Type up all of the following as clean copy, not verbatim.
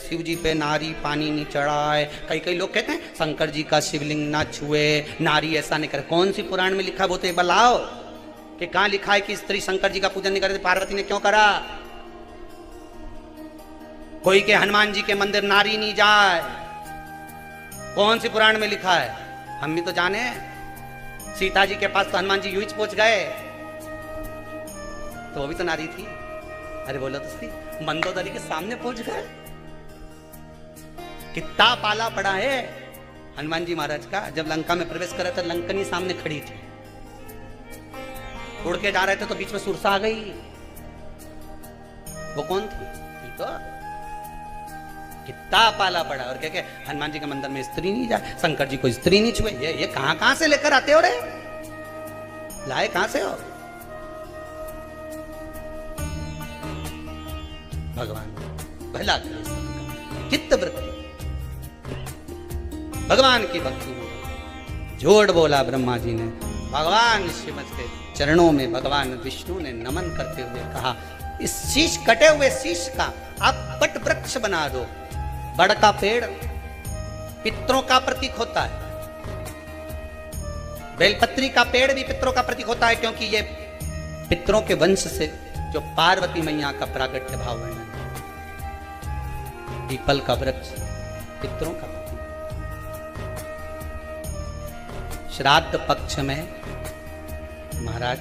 शिव जी पे नारी पानी नहीं चढ़ाए। कई कई लोग कहते हैं शंकर जी का शिवलिंग ना छुए, नारी ऐसा नहीं करे। कौन सी पुराण में लिखा है वो तो एक बार लाओ कि कहां लिखा है कि स्त्री शंकर जी का पूजन नहीं करती, पार्वती ने क्यों करा? कोई के हनुमान जी के मंदिर नारी नहीं जाए, कौन सी पुराण में लिखा है? हम भी तो जाने। सीता जी के पास तो हनुमान जी यूं ही पहुंच गए, तो वो भी तो नारी थी। अरे बोलो तो सही, मंदोदरी के सामने पहुंच गए। कितना पाला पड़ा है हनुमान जी महाराज का। जब लंका में प्रवेश करे तो लंकनी सामने खड़ी थी, उड़ के जा रहे थे तो बीच में सुरसा आ गई। वो कौन थी? तो कितना पाला पड़ा। और क्या हनुमान जी के मंदिर में स्त्री नहीं जाए, शंकर जी को स्त्री नहीं छुए। ये कहां से लेकर आते हो रे? लाए कहां से हो? भगवान भला करे सबका, चित्त वृत्ति भगवान की भक्ति में। झूठ बोला ब्रह्मा जी ने, भगवान शिव के चरणों में भगवान विष्णु ने नमन करते हुए कहा, इस शीश कटे हुए शीश का आप वट वृक्ष बना दो। बड़ का पेड़ पितरों का प्रतीक होता है, बेलपत्री का पेड़ भी पितरों का प्रतीक होता है, क्योंकि ये पितरों के वंश से जो पार्वती मैया का प्रागट्य भाव वर्णन है। पीपल का वृक्ष पितरों का प्रतीक। श्राद्ध पक्ष में महाराज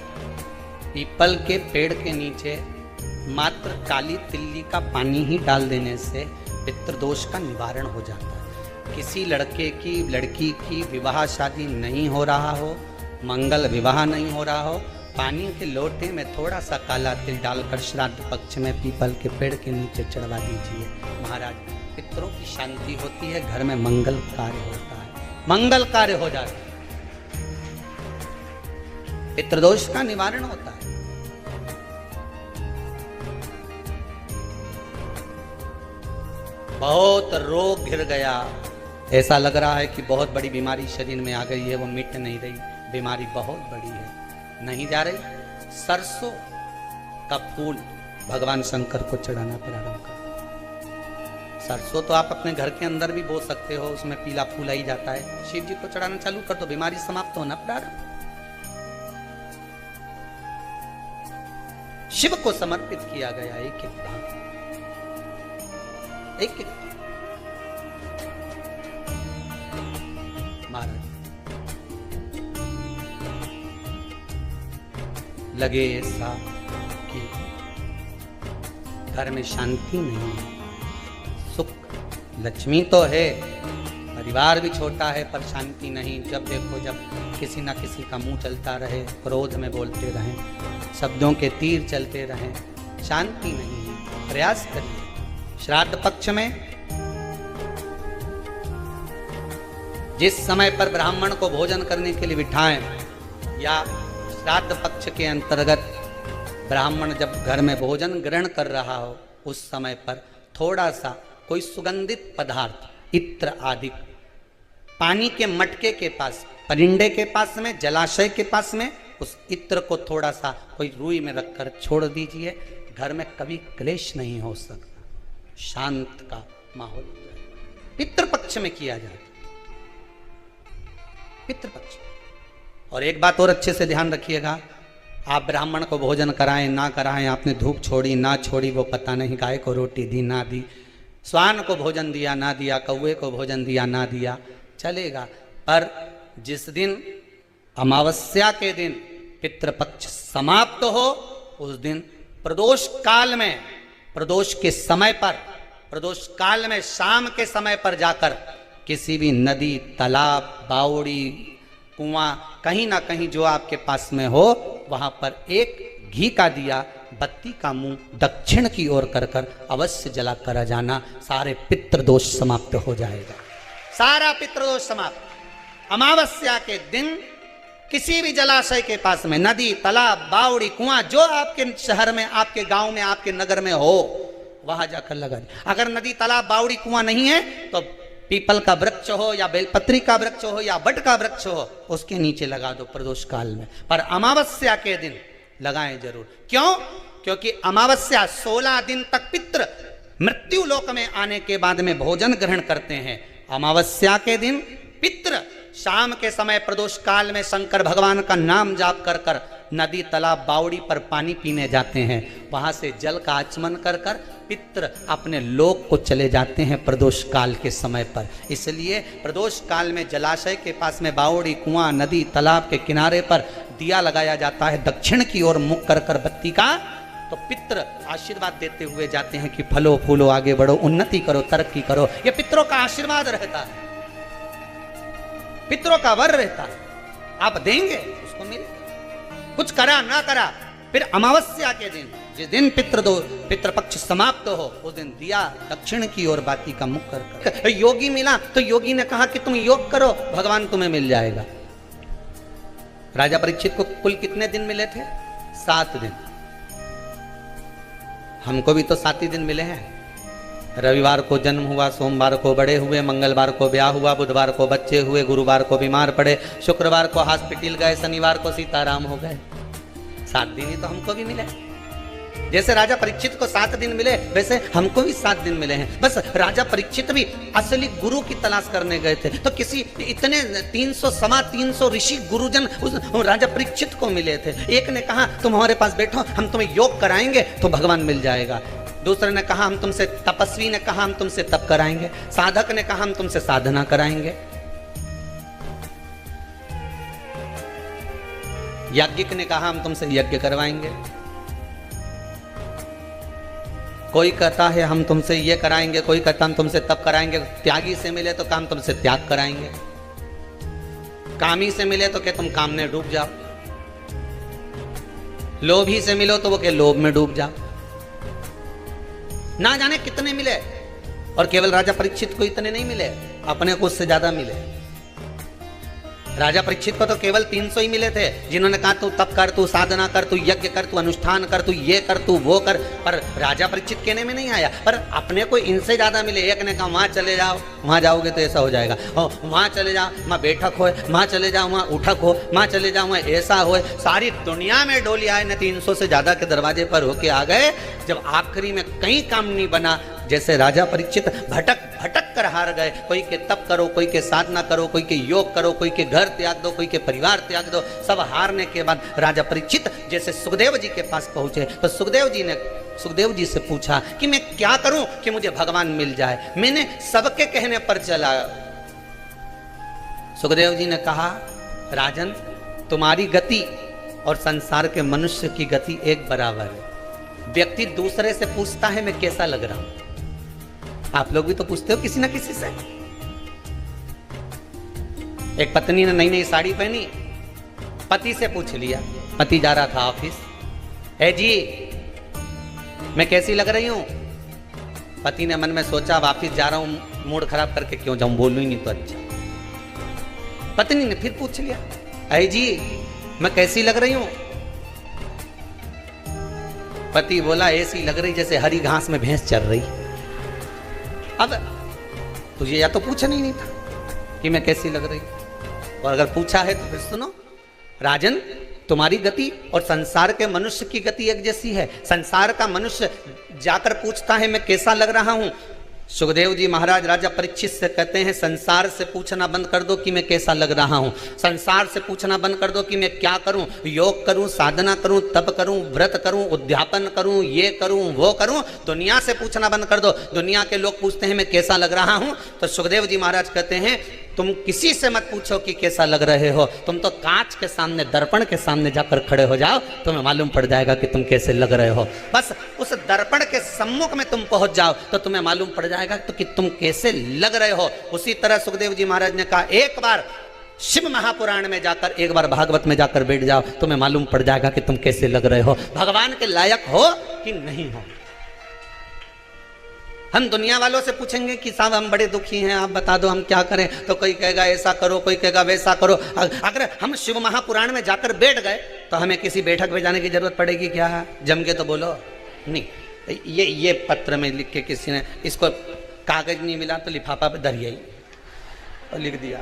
पीपल के पेड़ के नीचे मात्र काली तिल्ली का पानी ही डाल देने से पितृदोष का निवारण हो जाता है। किसी लड़के की लड़की की विवाह शादी नहीं हो रहा हो, मंगल विवाह नहीं हो रहा हो, पानी के लोटे में थोड़ा सा काला तिल डालकर श्राद्ध पक्ष में पीपल के पेड़ के नीचे चढ़वा दीजिए। महाराज पितरों की शांति होती है, घर में मंगल कार्य होता है, मंगल कार्य हो जाता है, पितृदोष का निवारण होता है। बहुत रोग घिर गया, ऐसा लग रहा है कि बहुत बड़ी बीमारी शरीर में आ गई है, वो मिट नहीं रही, बीमारी बहुत बड़ी है, नहीं जा रही। सरसों का फूल भगवान शंकर को चढ़ाना प्रारंभ करो। सरसों तो आप अपने घर के अंदर भी बो सकते हो, उसमें पीला फूल ही जाता है। शिव जी को चढ़ाना चालू कर दो, बीमारी समाप्त होना प्रारंभ। शिव को समर्पित किया गया एक एक भाग, एक एक महाराज लगे ऐसा कि घर में शांति नहीं है, सुख लक्ष्मी तो है, परिवार भी छोटा है पर शांति नहीं। जब देखो जब किसी ना किसी का मुंह चलता रहे, क्रोध में बोलते रहें, शब्दों के तीर चलते रहें, शांति नहीं है। प्रयास करिए श्राद्ध पक्ष में जिस समय पर ब्राह्मण को भोजन करने के लिए बिठाएं, या श्राद्ध पक्ष के अंतर्गत ब्राह्मण जब घर में भोजन ग्रहण कर रहा हो, उस समय पर थोड़ा सा कोई सुगंधित पदार्थ, इत्र आदि, पानी के मटके के पास, परिंडे के पास में, जलाशय के पास में उस इत्र को थोड़ा सा कोई रुई में रखकर छोड़ दीजिए। घर में कभी क्लेश नहीं हो सकता, शांत का माहौल हो जाए। पितृपक्ष में किया जाए, पितृपक्ष। और एक बात और अच्छे से ध्यान रखिएगा, आप ब्राह्मण को भोजन कराएं ना कराएं, आपने धूप छोड़ी ना छोड़ी वो पता नहीं, गाय को रोटी दी ना दी, स्वान को भोजन दिया ना दिया, कौवे को भोजन दिया ना दिया, चलेगा। पर जिस दिन अमावस्या के दिन पितृपक्ष समाप्त हो, उस दिन प्रदोष काल में, प्रदोष के समय पर, प्रदोष काल में शाम के समय पर जाकर किसी भी नदी, तालाब, बावड़ी, कुआं, कहीं ना कहीं जो आपके पास में हो, वहां पर एक घी का दिया, बत्ती का मुंह दक्षिण की ओर कर कर अवश्य जला कर जाना। सारे पितृदोष समाप्त हो जाएगा, सारा पितृदोष समाप्त। अमावस्या के दिन किसी भी जलाशय के पास में, नदी, तालाब, बावड़ी, कुआं, जो आपके शहर में, आपके गांव में, आपके नगर में हो, वहां जाकर लगा दे। अगर नदी, तालाब, बावड़ी, कुआं नहीं है तो पीपल का वृक्ष हो या बेलपत्री का वृक्ष हो या बट का वृक्ष हो, उसके नीचे लगा दो प्रदोष काल में। पर अमावस्या के दिन लगाएं जरूर। क्यों? क्योंकि अमावस्या 16 दिन तक पितृ मृत्यु लोक में आने के बाद में भोजन ग्रहण करते हैं। अमावस्या के दिन पितृ शाम के समय प्रदोष काल में शंकर भगवान का नाम जाप कर कर नदी तालाब बावड़ी पर पानी पीने जाते हैं। वहां से जल का आचमन कर कर पितृ अपने लोक को चले जाते हैं प्रदोष काल के समय पर। इसलिए प्रदोष काल में जलाशय के पास में बावड़ी, कुआं, नदी, तालाब के किनारे पर दिया लगाया जाता है दक्षिण की ओर मुख कर कर बत्ती का। तो पितृ आशीर्वाद देते हुए जाते हैं कि फलो फूलो, आगे बढ़ो, उन्नति करो, तरक्की करो। यह पितरों का आशीर्वाद रहता है, पितरों का वर रहता है। आप देंगे उसको मिलेगा, कुछ करा ना करा। फिर अमावस्या के दिन, जिस दिन पितृपक्ष समाप्त हो, उस दिन दिया दक्षिण की ओर बाती का मुख कर। योगी मिला तो योगी ने कहा कि तुम योग करो, भगवान तुम्हें मिल जाएगा। राजा परीक्षित को कुल कितने दिन मिले थे? 7 दिन। हमको भी तो 7 ही दिन मिले हैं। रविवार को जन्म हुआ, सोमवार को बड़े हुए, मंगलवार को ब्याह हुआ, बुधवार को बच्चे हुए, गुरुवार को बीमार पड़े, शुक्रवार को हॉस्पिटल गए, शनिवार को सीताराम हो गए। 7 दिन ही तो हमको भी मिले। जैसे राजा परीक्षित को 7 दिन मिले, वैसे हमको भी 7 दिन मिले हैं। बस राजा परीक्षित भी असली गुरु की तलाश करने गए थे, तो किसी इतने 300 ऋषि गुरुजन उस राजा परीक्षित को मिले थे। एक ने कहा तुम हमारे पास बैठो, हम तुम्हें योग कराएंगे तो भगवान मिल जाएगा। दूसरे ने कहा हम तुमसे, तपस्वी ने कहा हम तुमसे तप कराएंगे, साधक ने कहा हम तुमसे साधना कराएंगे, याज्ञिक ने कहा हम तुमसे यज्ञ करवाएंगे। कोई कहता है हम तुमसे ये कराएंगे, कोई कहता हम तुमसे तप कराएंगे। त्यागी से मिले तो काम तुमसे त्याग कराएंगे, कामी से मिले तो क्या तुम काम में डूब जाओ, लोभी से मिलो तो वो के लोभ में डूब जाओ। ना जाने कितने मिले, और केवल राजा परीक्षित को इतने नहीं मिले, अपने को उससे ज्यादा मिले। राजा परीक्षित को तो केवल 300 ही मिले थे, जिन्होंने कहा तू तप कर, तू साधना कर, तू यज्ञ कर, तू अनुष्ठान कर, तू ये कर, तू वो कर। पर राजा परीक्षित कहने में नहीं आया, पर अपने को इनसे ज्यादा मिले। एक ने कहा वहां चले जाओ, वहां जाओगे तो ऐसा हो जाएगा, वहां चले जाओ वहां बैठक हो, वहां चले जाओ वहां उठक हो, वहां चले जाओ वहां ऐसा हो। सारी दुनिया में डोली आए न 300 से ज्यादा के दरवाजे पर होके आ गए। जब आखिरी में कहीं काम नहीं बना, जैसे राजा परीक्षित भटक भटक कर हार गए। कोई के तप करो, कोई के साधना करो, कोई के योग करो, कोई के घर त्याग दो, कोई के परिवार त्याग दो। सब हारने के बाद राजा परीक्षित जैसे सुखदेव जी के पास पहुंचे, तो सुखदेव जी से पूछा कि मैं क्या करूं कि मुझे भगवान मिल जाए। मैंने सबके कहने पर चला। सुखदेव जी ने कहा राजन, तुम्हारी गति और संसार के मनुष्य की गति एक बराबर है। व्यक्ति दूसरे से पूछता है मैं कैसा लग रहा हूं। आप लोग भी तो पूछते हो किसी ना किसी से। एक पत्नी ने नई नई साड़ी पहनी, पति से पूछ लिया। पति जा रहा था ऑफिस, है जी मैं कैसी लग रही हूं? पति ने मन में सोचा वापिस जा रहा हूं, मूड खराब करके क्यों जाऊं, बोलूं ही नहीं तो अच्छा। पत्नी ने फिर पूछ लिया, है जी मैं कैसी लग रही हूं? पति बोला ऐसी लग रही जैसे हरी घास में भैंस चल रही। अब तुझे या तो पूछना ही नहीं था कि मैं कैसी लग रही, और अगर पूछा है तो फिर सुनो। राजन, तुम्हारी गति और संसार के मनुष्य की गति एक जैसी है। संसार का मनुष्य जाकर पूछता है मैं कैसा लग रहा हूं। सुखदेव जी महाराज राजा परीक्षित से कहते हैं संसार से पूछना बंद कर दो कि मैं कैसा लग रहा हूं। संसार से पूछना बंद कर दो कि मैं क्या करूं, योग करूं, साधना करूं, तप करूं, व्रत करूं, उद्यापन करूं, ये करूं, वो करूं। दुनिया से पूछना बंद कर दो। दुनिया के लोग पूछते हैं मैं कैसा लग रहा हूं, तो सुखदेव जी महाराज कहते हैं तुम किसी से मत पूछो कि कैसा लग रहे हो। तुम तो कांच के सामने, दर्पण के सामने जाकर खड़े हो जाओ, तुम्हें मालूम पड़ जाएगा कि तुम कैसे लग रहे हो। बस उस दर्पण के सम्मुख में तुम पहुंच जाओ तो तुम्हें मालूम पड़ जाएगा तो कि तुम कैसे लग रहे हो। उसी तरह सुखदेव जी महाराज ने कहा एक बार शिव महापुराण में जाकर, एक बार भागवत में जाकर बैठ जाओ, तुम्हें मालूम पड़ जाएगा कि तुम कैसे लग रहे हो, भगवान के लायक हो कि नहीं हो। हम दुनिया वालों से पूछेंगे कि साहब हम बड़े दुखी हैं, आप बता दो हम क्या करें, तो कोई कहेगा ऐसा करो, कोई कहेगा वैसा करो। अगर हम शिव महापुराण में जाकर बैठ गए तो हमें किसी बैठक में जाने की जरूरत पड़ेगी क्या? जम के तो बोलो नहीं। ये पत्र में लिख के किसी ने, इसको कागज नहीं मिला तो लिफाफा पे धरिए और लिख दिया।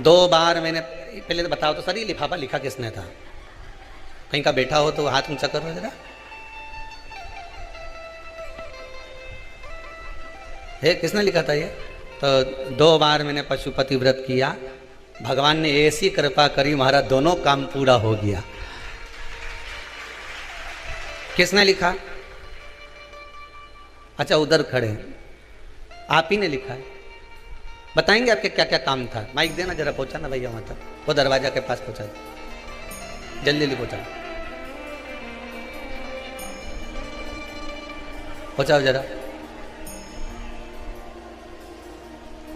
2 बार मैंने, पहले तो बताओ तो सर ये लिफाफा लिखा किसने था? कहीं का बैठा हो तो हाथ ऊंचा करो जरा। है, किसने लिखा था ये? तो 2 बार मैंने पशुपति व्रत किया, भगवान ने ऐसी कृपा करी, हमारा दोनों काम पूरा हो गया। किसने लिखा? अच्छा, उधर खड़े हैं, आप ही ने लिखा है। बताएंगे आपके क्या क्या काम था? माइक देना जरा, पहुंचा ना भैया वहां तक, वो दरवाजा के पास पहुंचा, जल्दी जल्दी पहुंचा, पहुंचाओ जरा,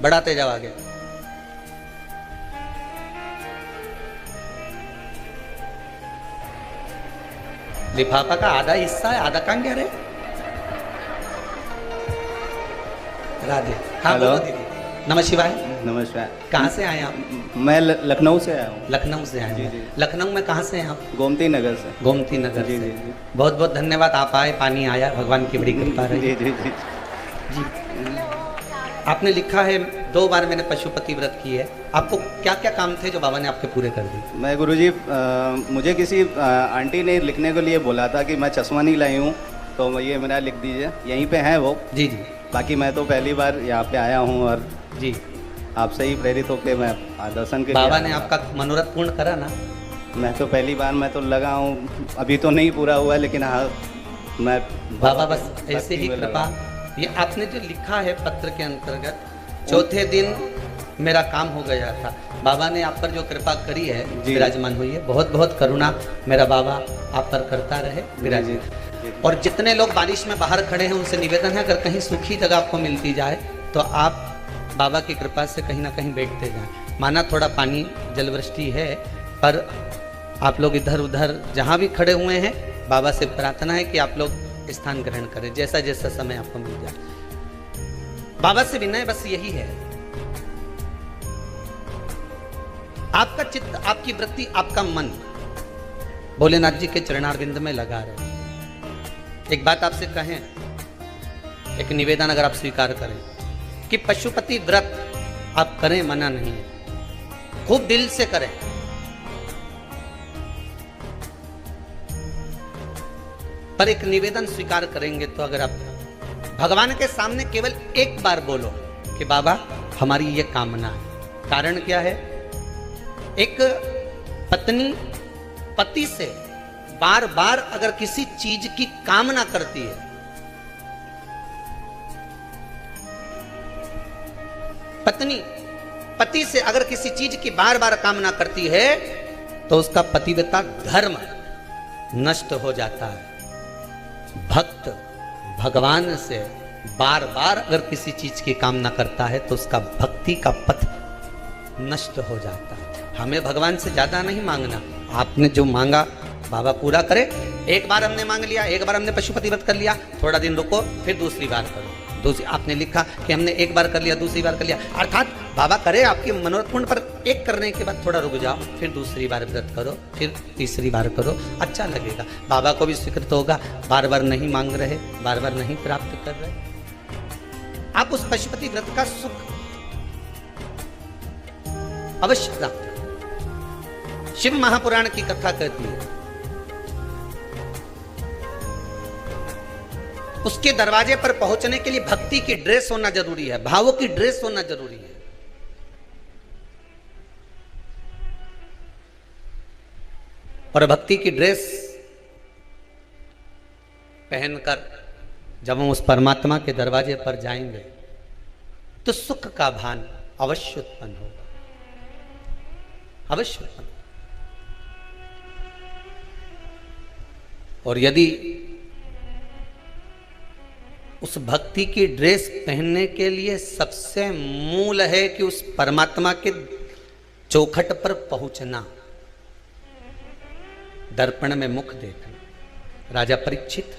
बढ़ाते जाओ आगे। लिफाफा का आधा हिस्सा है, आधा कहां गया रे? राधे। हाँ बोलो दीदी। नमः शिवाय। नमस्कार। कहाँ से आए आप? मैं लखनऊ से आया हूँ। लखनऊ से आए हैं? जी। लखनऊ में कहाँ से हैं आप? गोमती नगर से। गोमती नगर जी से। जी। बहुत बहुत धन्यवाद, आप आए, पानी आया, भगवान की बड़ी कृपा रही। जी जी जी जी। आपने लिखा है 2 बार मैंने पशुपति व्रत की है, आपको क्या क्या काम थे जो बाबा ने आपके पूरे कर दिए? मैं गुरुजी, मुझे किसी आंटी ने लिखने के लिए बोला था कि मैं चश्मा नहीं लाई हूँ, तो ये मेरा लिख दीजिए, यहीं पे हैं वो। जी जी। बाकी मैं तो पहली बार यहाँ पे आया हूँ और जी, आपसे ही प्रेरित होकर मैं दर्शन के लिए बाबा आया ने हूँ। आपका मनोरथ पूर्ण करा ना? मैं तो पहली बार, मैं तो लगा हूँ, अभी तो नहीं पूरा हुआ, लेकिन हाँ मैं बाबा बस ऐसे ही कृपा। ये आपने जो लिखा है पत्र के अंतर्गत, चौथे दिन मेरा काम हो गया था, बाबा ने आप पर जो कृपा करी है विराजमान हुई है। बहुत बहुत करुणा मेरा बाबा आप पर करता रहे, विराजित। और जितने लोग बारिश में बाहर खड़े हैं उनसे निवेदन है, अगर कहीं सूखी जगह आपको मिलती जाए तो आप बाबा की कृपा से कहीं ना कहीं बैठते जाएं। माना थोड़ा पानी जलवृष्टि है, पर आप लोग इधर उधर जहाँ भी खड़े हुए हैं, बाबा से प्रार्थना है कि आप लोग स्थान ग्रहण करें, जैसा जैसा समय आपको मिल जाए। बाबा से विनय बस यही है, आपका चित्त, आपकी वृत्ति, आपका मन भोलेनाथ जी के चरणारविंद में लगा रहे। एक बात आपसे कहें, एक निवेदन अगर आप स्वीकार करें कि पशुपति व्रत आप करें, मना नहीं है, खूब दिल से करें, पर एक निवेदन स्वीकार करेंगे तो अगर आप भगवान के सामने केवल एक बार बोलो कि बाबा हमारी ये कामना है। कारण क्या है? एक पत्नी पति से बार बार अगर किसी चीज की कामना करती है, पत्नी पति से अगर किसी चीज की बार बार कामना करती है तो उसका पतिव्रता धर्म नष्ट हो जाता है। भक्त भगवान से बार बार अगर किसी चीज की कामना करता है तो उसका भक्ति का पथ नष्ट हो जाता है। हमें भगवान से ज्यादा नहीं मांगना, आपने जो मांगा बाबा पूरा करे। एक बार हमने मांग लिया, एक बार हमने पशुपति व्रत कर लिया, थोड़ा दिन रुको, फिर दूसरी बार करो। दूसरी आपने लिखा कि हमने एक बार कर लिया, दूसरी बार कर लिया, अर्थात बाबा करे आपकी मनोरथ पूर्ण, पर एक करने के बाद थोड़ा रुक जाओ, फिर दूसरी बार व्रत करो, फिर तीसरी बार करो, अच्छा लगेगा, बाबा को भी स्वीकृत होगा। बार बार नहीं मांग रहे, बार बार नहीं प्राप्त कर रहे, आप उस पशुपति व्रत का सुख अवश्य प्राप्त करें। शिव महापुराण की कथा कहती है, उसके दरवाजे पर पहुंचने के लिए भक्ति की ड्रेस होना जरूरी है, भावों की ड्रेस होना जरूरी है। और भक्ति की ड्रेस पहनकर जब हम उस परमात्मा के दरवाजे पर जाएंगे तो सुख का भान अवश्य उत्पन्न होगा, अवश्य उत्पन्न। और यदि उस भक्ति की ड्रेस पहनने के लिए सबसे मूल है कि उस परमात्मा के चौखट पर पहुंचना, दर्पण में मुख देखना। राजा परीक्षित,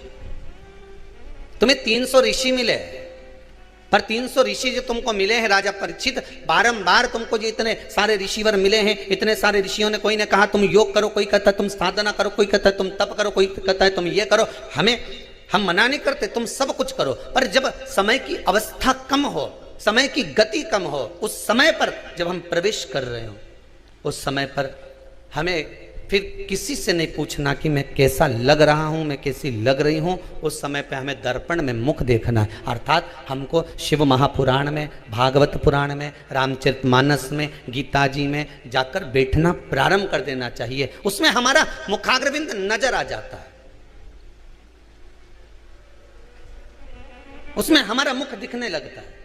तुम्हें 300 ऋषि मिले, पर 300 ऋषि जो तुमको मिले हैं राजा परीक्षित, बारंबार तुमको जो इतने सारे ऋषिवर मिले हैं, इतने सारे ऋषियों ने, कोई ने कहा तुम योग करो, कोई कहता है तुम साधना करो, कोई कहता है तुम तप करो, कोई कहता है तुम ये करो, हम मना नहीं करते, तुम सब कुछ करो, पर जब समय की अवस्था कम हो, समय की गति कम हो, उस समय पर जब हम प्रवेश कर रहे हो, उस समय पर हमें फिर किसी से नहीं पूछना कि मैं कैसा लग रहा हूँ, मैं कैसी लग रही हूँ। उस समय पे हमें दर्पण में मुख देखना है। अर्थात हमको शिव महापुराण में, भागवत पुराण में, रामचरितमानस में, गीता जी में जाकर बैठना प्रारंभ कर देना चाहिए। उसमें हमारा मुखाग्रविंद नजर आ जाता है, उसमें हमारा मुख दिखने लगता है।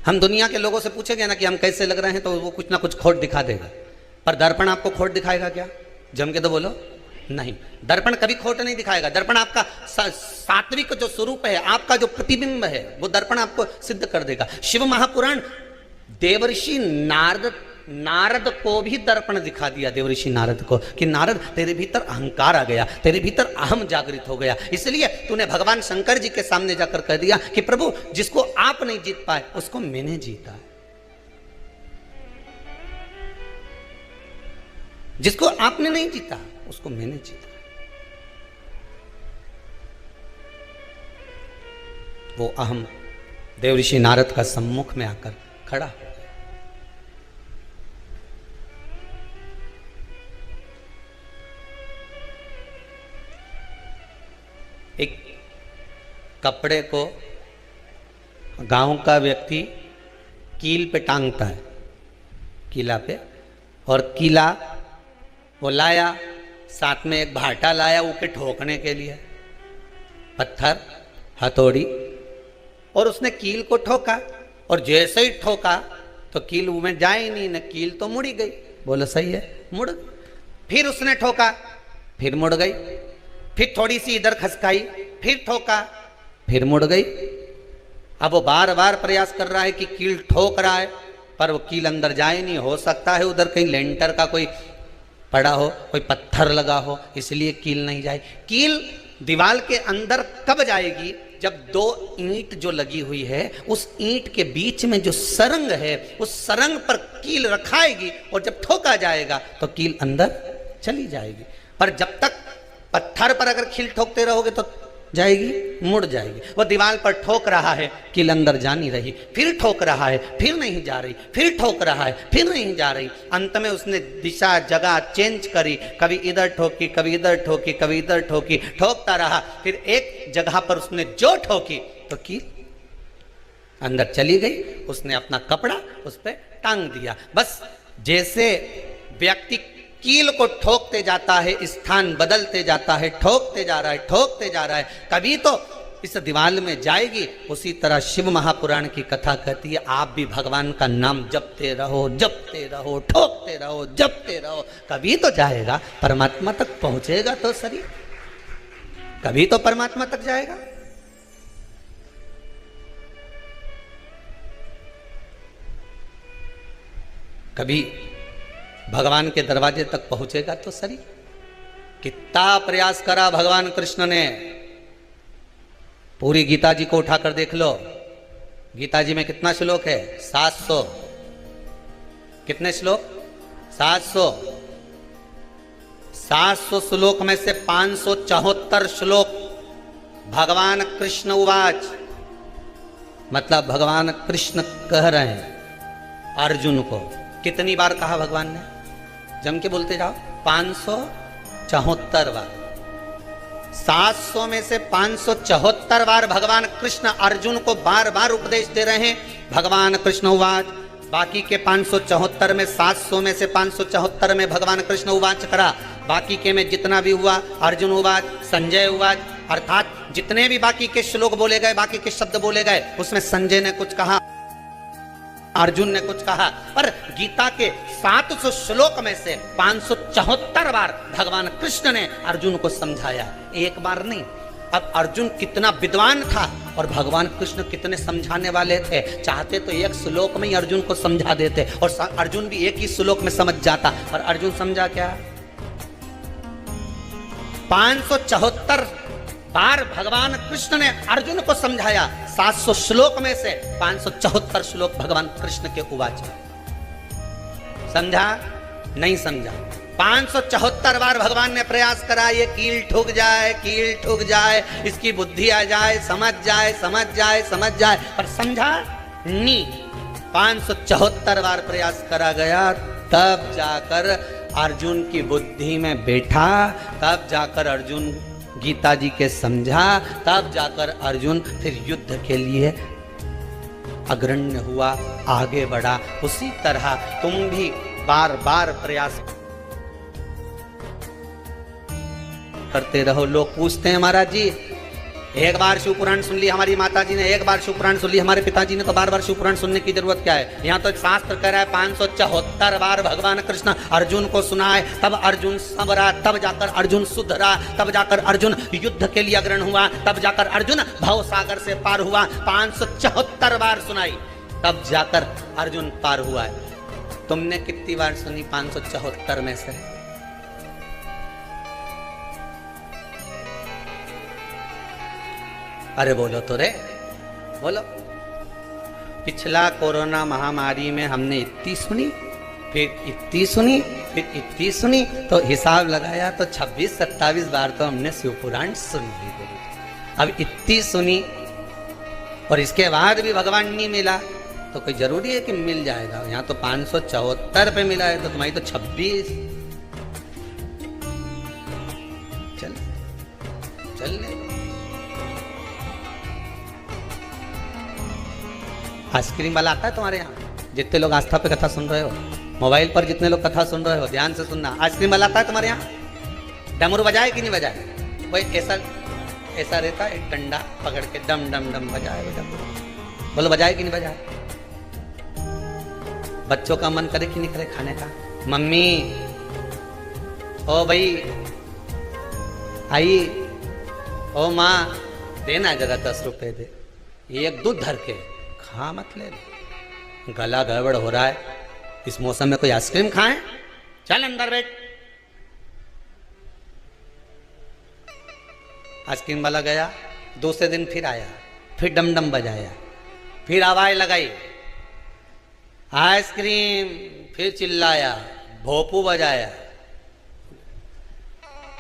हम दुनिया के लोगों से पूछेंगे ना कि हम कैसे लग रहे हैं, तो वो कुछ ना कुछ खोट दिखा देगा, पर दर्पण आपको खोट दिखाएगा क्या? जम के तो बोलो, नहीं। दर्पण कभी खोट नहीं दिखाएगा। दर्पण आपका सात्विक जो स्वरूप है, आपका जो प्रतिबिंब है, वो दर्पण आपको सिद्ध कर देगा। शिव महापुराण देवर्षि नारद को भी दर्पण दिखा दिया, देवर्षि नारद को, कि नारद तेरे भीतर अहंकार आ गया, तेरे भीतर अहम जागृत हो गया, इसलिए तूने भगवान शंकर जी के सामने जाकर कह दिया कि प्रभु, जिसको आप नहीं जीत पाए उसको मैंने जीता है, जिसको आपने नहीं जीता उसको मैंने जीता। वो अहम देवर्षि नारद का सम्मुख में आकर खड़ा। एक कपड़े को गांव का व्यक्ति कील पे टांगता है, कीला पे, और कीला वो लाया, साथ में एक भाटा लाया ऊके ठोकने के लिए, पत्थर, हथौड़ी, और उसने कील को ठोका, और जैसे ही ठोका तो कील में जाए ही नहीं, न कील तो मुड़ी गई। बोलो सही है, मुड़ गई। फिर उसने ठोका, फिर मुड़ गई, फिर थोड़ी सी इधर खसकाई, फिर ठोका, फिर मुड़ गई। अब वो बार बार प्रयास कर रहा है कि कील ठोक रहा है, पर वो कील अंदर जाए नहीं। हो सकता है उधर कहीं लेंटर का कोई पड़ा हो, कोई पत्थर लगा हो, इसलिए कील नहीं जाए। कील दीवार के अंदर कब जाएगी? जब दो ईंट जो लगी हुई है, उस ईंट के बीच में जो सरंग है, उस सरंग पर कील रखाएगी, और जब ठोका जाएगा तो कील अंदर चली जाएगी। पर जब तक पत्थर पर अगर कील ठोकते रहोगे तो जाएगी, मुड़ जाएगी। वो दीवार पर ठोक रहा है, कील अंदर जा नहीं रही, फिर ठोक रहा है, फिर नहीं जा रही, फिर ठोक रहा है, फिर नहीं जा रही। अंत में उसने दिशा जगह चेंज करी, कभी इधर ठोकी, कभी इधर ठोकी, कभी इधर ठोकी, ठोकता रहा। फिर एक जगह पर उसने जो ठोकी तो कील अंदर चली गई। उसने अपना कपड़ा उस पर टांग दिया। बस जैसे व्यक्ति कील को ठोकते जाता है, स्थान बदलते जाता है, ठोकते जा रहा है, ठोकते जा रहा है, कभी तो इस दीवार में जाएगी। उसी तरह शिव महापुराण की कथा कहती है, आप भी भगवान का नाम जपते रहो, जपते रहो, ठोकते रहो, जपते रहो, कभी तो जाएगा, परमात्मा तक पहुंचेगा तो सही, कभी तो परमात्मा तक जाएगा। कभी भगवान के दरवाजे तक पहुंचेगा तो सही। कितना प्रयास करा भगवान कृष्ण ने। पूरी गीता जी को उठाकर देख लो, गीता जी में कितना श्लोक है? 700। कितने श्लोक? 700। 700 श्लोक में से 574 श्लोक भगवान कृष्ण उवाच, मतलब भगवान कृष्ण कह रहे हैं अर्जुन को। कितनी बार कहा भगवान ने? जम के बोलते जाओ, 574 बार। 700 में से 574 बार भगवान कृष्ण अर्जुन को बार बार उपदेश दे रहे हैं। भगवान कृष्ण उवाच, बाकी के 574 में 700 में से 574 में भगवान कृष्ण उवाच करा, बाकी के में जितना भी हुआ अर्जुन उवाच, संजय उवाच, अर्थात जितने भी बाकी के श्लोक बोले गए, बाकी के शब्द बोले गए, उसमें संजय ने कुछ कहा, अर्जुन ने कुछ कहा। पर गीता के 700 श्लोक में से 574 बार भगवान कृष्ण ने अर्जुन को समझाया, एक बार नहीं। अब अर्जुन कितना विद्वान था और भगवान कृष्ण कितने समझाने वाले थे। चाहते तो एक श्लोक में ही अर्जुन को समझा देते और अर्जुन भी एक ही श्लोक में समझ जाता, पर अर्जुन समझा क्या? 574 बार भगवान कृष्ण ने अर्जुन को समझाया। 700 श्लोक में से 574 श्लोक भगवान कृष्ण के उवाच। समझा? नहीं समझा। 574 बार भगवान ने प्रयास करा, ये कील ठुक जाए, कील ठुक जाए, इसकी बुद्धि आ जाए, समझ जाए, समझ जाए, समझ जाए, पर समझा नहीं। 574 बार प्रयास करा गया, तब जाकर अर्जुन की बुद्धि में बैठा, तब जाकर अर्जुन गीता जी के समझा, तब जाकर अर्जुन फिर युद्ध के लिए अग्रण्य हुआ, आगे बढ़ा। उसी तरह तुम भी बार बार प्रयास करते रहो। लोग पूछते हैं महाराज जी, एक बार शिव पुराण सुन ली हमारी माता जी ने, एक बार शिव पुराण सुन ली हमारे पिताजी ने, तो बार बार शिव पुराण सुनने की जरूरत क्या है? यहाँ तो शास्त्र कह रहा है 574 बार भगवान कृष्ण अर्जुन को सुनाए, तब अर्जुन संवरा, तब जाकर अर्जुन सुधरा, तब जाकर अर्जुन युद्ध के लिए अग्रणी हुआ, तब जाकर अर्जुन भव सागर से पार हुआ। 574 बार सुनाई, तब जाकर अर्जुन पार हुआ है। तुमने कितनी बार सुनी 574 में से? अरे बोलो तो रे, बोलो। पिछला कोरोना महामारी में हमने इतनी सुनी, फिर इतनी सुनी, फिर इतनी सुनी, तो हिसाब लगाया तो 26-27 बार तो हमने शिव पुराण सुन ली। अब इतनी सुनी और इसके बाद भी भगवान नहीं मिला, तो कोई जरूरी है कि मिल जाएगा? यहाँ तो 574 पे मिला है, तो तुम्हारी तो 26। चल चल ले। आइसक्रीम वाला आता है तुम्हारे यहाँ? जितने लोग आस्था पे कथा सुन रहे हो, मोबाइल पर जितने लोग कथा सुन रहे हो, ध्यान से सुनना। आइसक्रीम वाला आता है तुम्हारे यहाँ? डमरू बजाए कि नहीं बजाए? कोई ऐसा रहता है, एक डंडा पकड़ के डम डम डम बजाए डमरू। बोलो बजाए कि नहीं बजाए? बच्चों का मन करे कि नहीं करे खाने का? मम्मी, ओ भाई आई, ओ माँ, देना जरा 10 रुपए दे, एक दूध धर के खा, मत ले, गला गड़बड़ हो रहा है, इस मौसम में कोई आइसक्रीम खाएं? चल अंदर बैठ। आइसक्रीम वाला गया, दूसरे दिन फिर आया, फिर डमडम बजाया, फिर आवाज लगाई आइसक्रीम, फिर चिल्लाया, भोपू बजाया।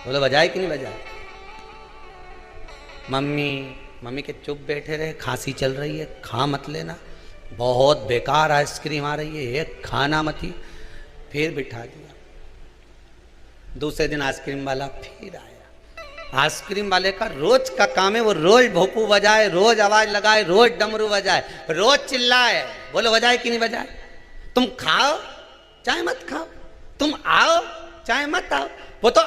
बोले बजाए कि नहीं बजाए? मम्मी के चुप बैठे रहे, खांसी चल रही है, खा मत लेना, बहुत बेकार आइसक्रीम आ रही है, एक खाना मत ही। फिर बिठा दिया। दूसरे दिन आइसक्रीम वाला फिर आया। आइसक्रीम वाले का रोज का काम है, वो रोज भोपू बजाए, रोज आवाज लगाए, रोज डमरू बजाए, रोज चिल्लाए। बोलो बजाए कि नहीं बजाए? तुम खाओ चाहे मत खाओ, तुम आओ चाहे मत आओ, वो तो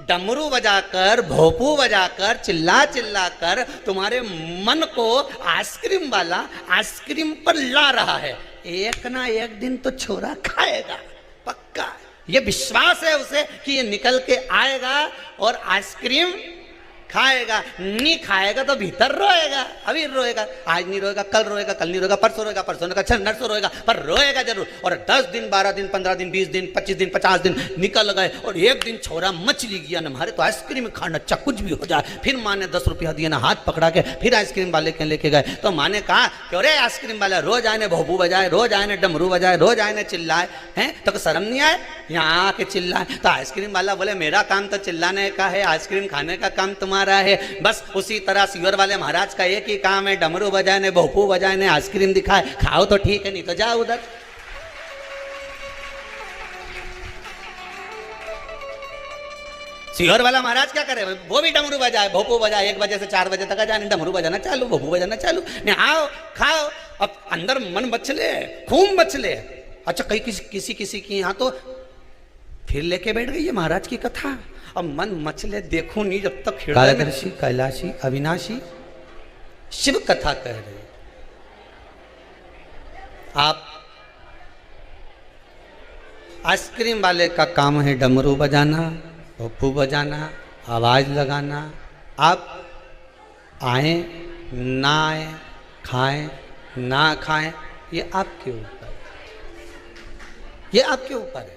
डमरू बजाकर, भोपू बजाकर, चिल्ला कर तुम्हारे मन को आइसक्रीम वाला आइसक्रीम पर ला रहा है। एक ना एक दिन तो छोरा खाएगा, पक्का। ये विश्वास है उसे कि ये निकल के आएगा और आइसक्रीम खाएगा। नहीं खाएगा तो भीतर रोएगा, अभी रोएगा, आज नहीं रोएगा, कल रोएगा, कल नहीं रोएगा, परसों रोएगा, परसों रोएगा, नरसों रोएगा, पर रोएगा जरूर। और 10 दिन, 12 दिन, 15 दिन, 20 दिन, 25 दिन, 50 दिन निकल गए और एक दिन छोरा मछली गया ना, हमारे तो आइसक्रीम खाना, चाहे कुछ भी हो जाए। फिर माँ ने 10 रुपया दिया ना, हाथ पकड़ा के फिर आइसक्रीम वाले के लेके गए। तो माँ ने कहा क्यों रे आइसक्रीम वाला, रोज आए ने भोपू बजाए, रोज आए ने डमरू बजाए, रोज आए ने चिल्लाए, हैं तो शर्म नहीं आए यहाँ आके चिल्लाए? तो आइसक्रीम वाला बोले मेरा काम तो चिल्लाने का है, आइसक्रीम खाने का काम तुम्हारा है। बस उसी तरह सीवर वाले महाराज का एक ही काम है, डमरू बजाए ने, भोपू बजाए ने, आइसक्रीम दिखाए, खाओ तो ठीक है, नहीं तो जाओ उधर। सीहोर वाला महाराज क्या करे? वो भी डमरू बजाए, भोपू बजाए, 1 बजे से 4 बजे तक जाने, डमरू बजाना चालू, भोपू बजाना चालू, ने आओ खाओ। अब अंदर मन मचले, खूब मचले। अच्छा कहीं किसी की यहाँ तो फिर लेके बैठ गई है महाराज की कथा। अब मन मचले, देखो नहीं जब तक कालदर्शी, कैलाशी, अविनाशी शिव कथा कह रहे। आप आइसक्रीम वाले का काम है डमरू बजाना, भोपू बजाना, आवाज लगाना। आप आए ना आए, खाएं ना खाएं, ये आपके ऊपर, ये आपके ऊपर है।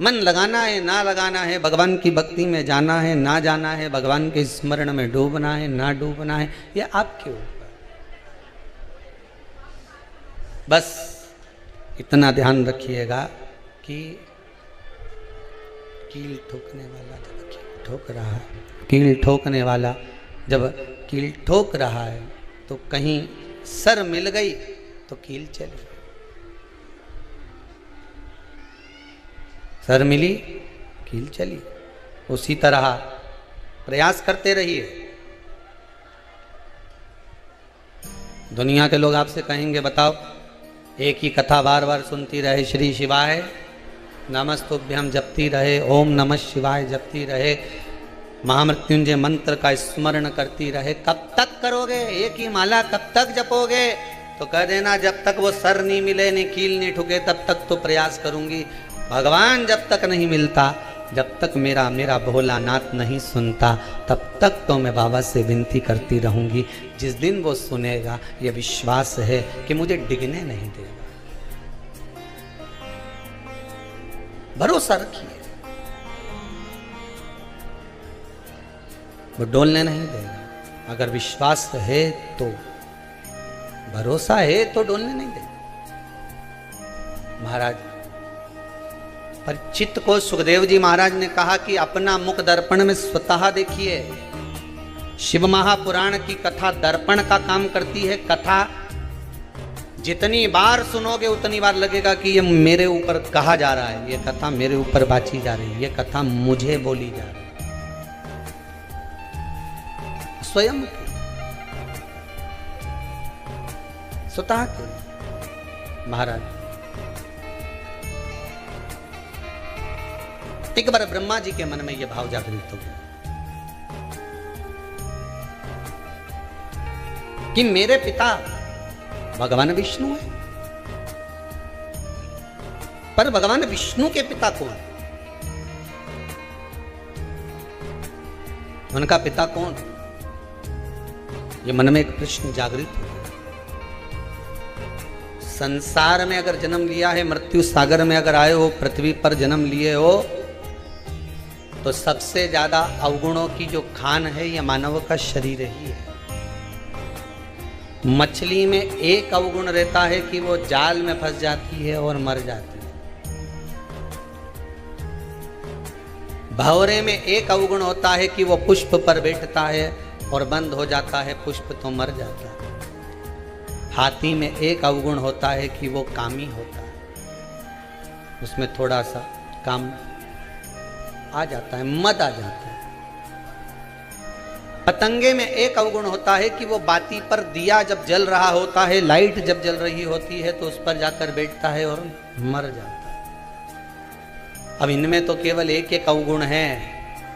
मन लगाना है ना लगाना है, भगवान की भक्ति में जाना है ना जाना है, भगवान के स्मरण में डूबना है ना डूबना है, ये आपके ऊपर। बस इतना ध्यान रखिएगा कि कील ठोकने वाला जब कील ठोक रहा है, कील ठोकने वाला जब कील ठोक रहा है तो कहीं सर मिल गई तो कील चली, सर मिली कील चली। उसी तरह प्रयास करते रहिए। दुनिया के लोग आपसे कहेंगे बताओ, एक ही कथा बार बार सुनती रहे, श्री शिवाय नमस्तुभ्यम जपती रहे, ओम नमः शिवाय जपती रहे, महामृत्युंजय मंत्र का स्मरण करती रहे, कब तक करोगे? एक ही माला कब तक जपोगे? तो कह देना जब तक वो सर नहीं मिले, नहीं कील नहीं ठुके, तब तक तो प्रयास करूंगी। भगवान जब तक नहीं मिलता, जब तक मेरा भोलानाथ नहीं सुनता, तब तक तो मैं बाबा से विनती करती रहूंगी। जिस दिन वो सुनेगा, ये विश्वास है कि मुझे डिगने नहीं देगा। भरोसा रखिए, वो डोलने नहीं देगा। अगर विश्वास है तो, भरोसा है तो डोलने नहीं देगा। महाराज पर चित्त को सुखदेव जी महाराज ने कहा कि अपना मुख दर्पण में स्वतः देखिए। शिव महापुराण की कथा दर्पण का काम करती है। कथा जितनी बार सुनोगे उतनी बार लगेगा कि ये मेरे ऊपर कहा जा रहा है, ये कथा मेरे ऊपर बाची जा रही है, ये कथा मुझे बोली जा रही है। स्वयं की, स्वतः की। महाराज एक बार ब्रह्मा जी के मन में यह भाव जागृत हो गया कि मेरे पिता भगवान विष्णु है, पर भगवान विष्णु के पिता कौन? उनका पिता कौन? ये मन में एक प्रश्न जागृत हो गया। संसार में अगर जन्म लिया है, मृत्यु सागर में अगर आए हो, पृथ्वी पर जन्म लिए हो, तो सबसे ज्यादा अवगुणों की जो खान है यह मानव का शरीर ही है। मछली में एक अवगुण रहता है कि वो जाल में फंस जाती है और मर जाती है। भंवरे में एक अवगुण होता है कि वो पुष्प पर बैठता है और बंद हो जाता है, पुष्प तो मर जाता है। हाथी में एक अवगुण होता है कि वो कामी होता है, उसमें थोड़ा सा काम आ जाता है, मद आ जाता है। पतंगे में एक अवगुण होता है कि वो बाती पर दिया जब जल रहा होता है, लाइट जब जल रही होती है तो उस पर जाकर बैठता है और मर जाता है। अब इनमें तो केवल एक एक अवगुण है,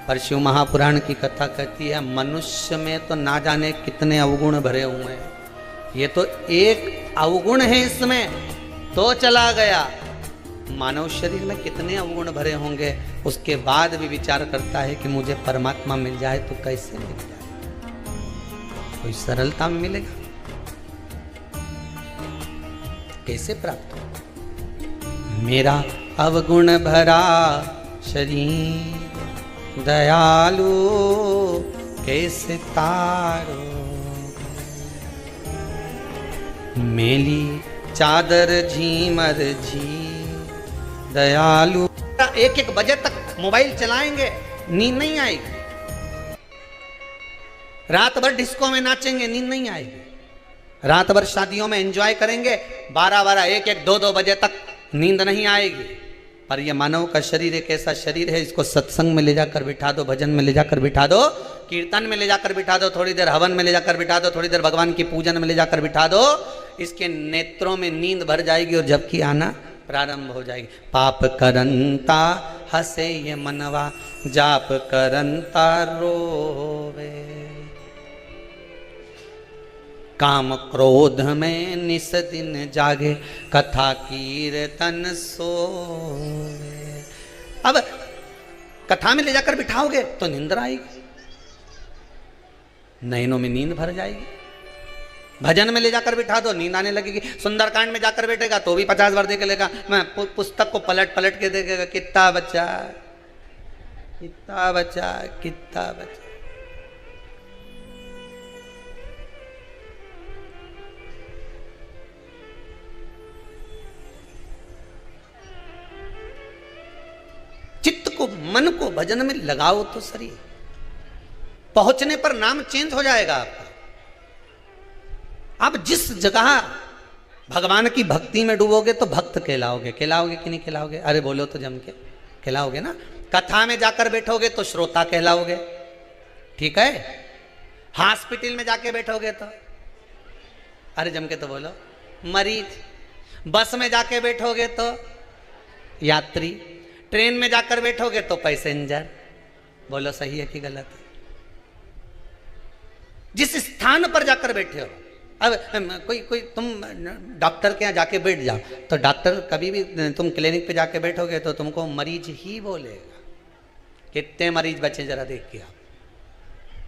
पर शिव महापुराण की कथा कहती है मनुष्य में तो ना जाने कितने अवगुण भरे हुए हैं। ये तो एक अवगुण है, इसमें तो चला गया। मानव शरीर में कितने अवगुण भरे होंगे, उसके बाद भी विचार करता है कि मुझे परमात्मा मिल जाए तो कैसे मिल जाए? कोई सरलता में मिलेगा? कैसे प्राप्त हो? मेरा अवगुण भरा शरीर दयालु कैसे तारो, मेली चादर झीमर झी दयालु। एक एक बजे तक मोबाइल चलाएंगे, नींद नहीं आएगी। रात भर डिस्को में नाचेंगे, नींद नहीं आएगी। रात भर शादियों में एंजॉय करेंगे, 12-12, 1-1, 2-2 बजे तक नींद नहीं आएगी। पर यह मानव का शरीर एक ऐसा शरीर है, इसको सत्संग में ले जाकर बिठा दो, भजन में ले जाकर बिठा दो, कीर्तन में ले जाकर बिठा दो, थोड़ी देर हवन में ले जाकर बिठा दो, थोड़ी देर भगवान की पूजन में ले जाकर बिठा दो, इसके नेत्रों में नींद भर जाएगी और झपकी आना प्रारंभ हो जाएगी। पाप करंता हसे ये मनवा, जाप करंता रोवे, काम क्रोध में निस दिन जागे, कथा कीर्तन सोवे। अब कथा में ले जाकर बिठाओगे तो निंद्रा आएगी, नैनों में नींद भर जाएगी। भजन में ले जाकर बिठा दो, नींद आने लगेगी। सुंदरकांड में जाकर बैठेगा तो भी 50 बार देख लेगा, मैं पुस्तक को पलट पलट के देखेगा, कितना बच्चा कितना बच्चा कितना बच्चा। चित्त को, मन को भजन में लगाओ तो सही, पहुंचने पर नाम चेंज हो जाएगा आपका। आप जिस जगह भगवान की भक्ति में डूबोगे तो भक्त कहलाओगे। कहलाओगे कि नहीं कहलाओगे? अरे बोलो तो जम के, कहलाओगे ना। कथा में जाकर बैठोगे तो श्रोता कहलाओगे, ठीक है। हॉस्पिटल में जाके बैठोगे तो, अरे जम के तो बोलो, मरीज। बस में जाके बैठोगे तो यात्री, ट्रेन में जाकर बैठोगे तो पैसेंजर। बोलो सही है कि गलत है? जिस स्थान पर जाकर बैठे हो, अब कोई तुम डॉक्टर के यहाँ जाके बैठ जाओ तो डॉक्टर कभी भी तुम क्लिनिक पे जाके बैठोगे तो तुमको मरीज ही बोलेगा। कितने मरीज बचे जरा देख के आप,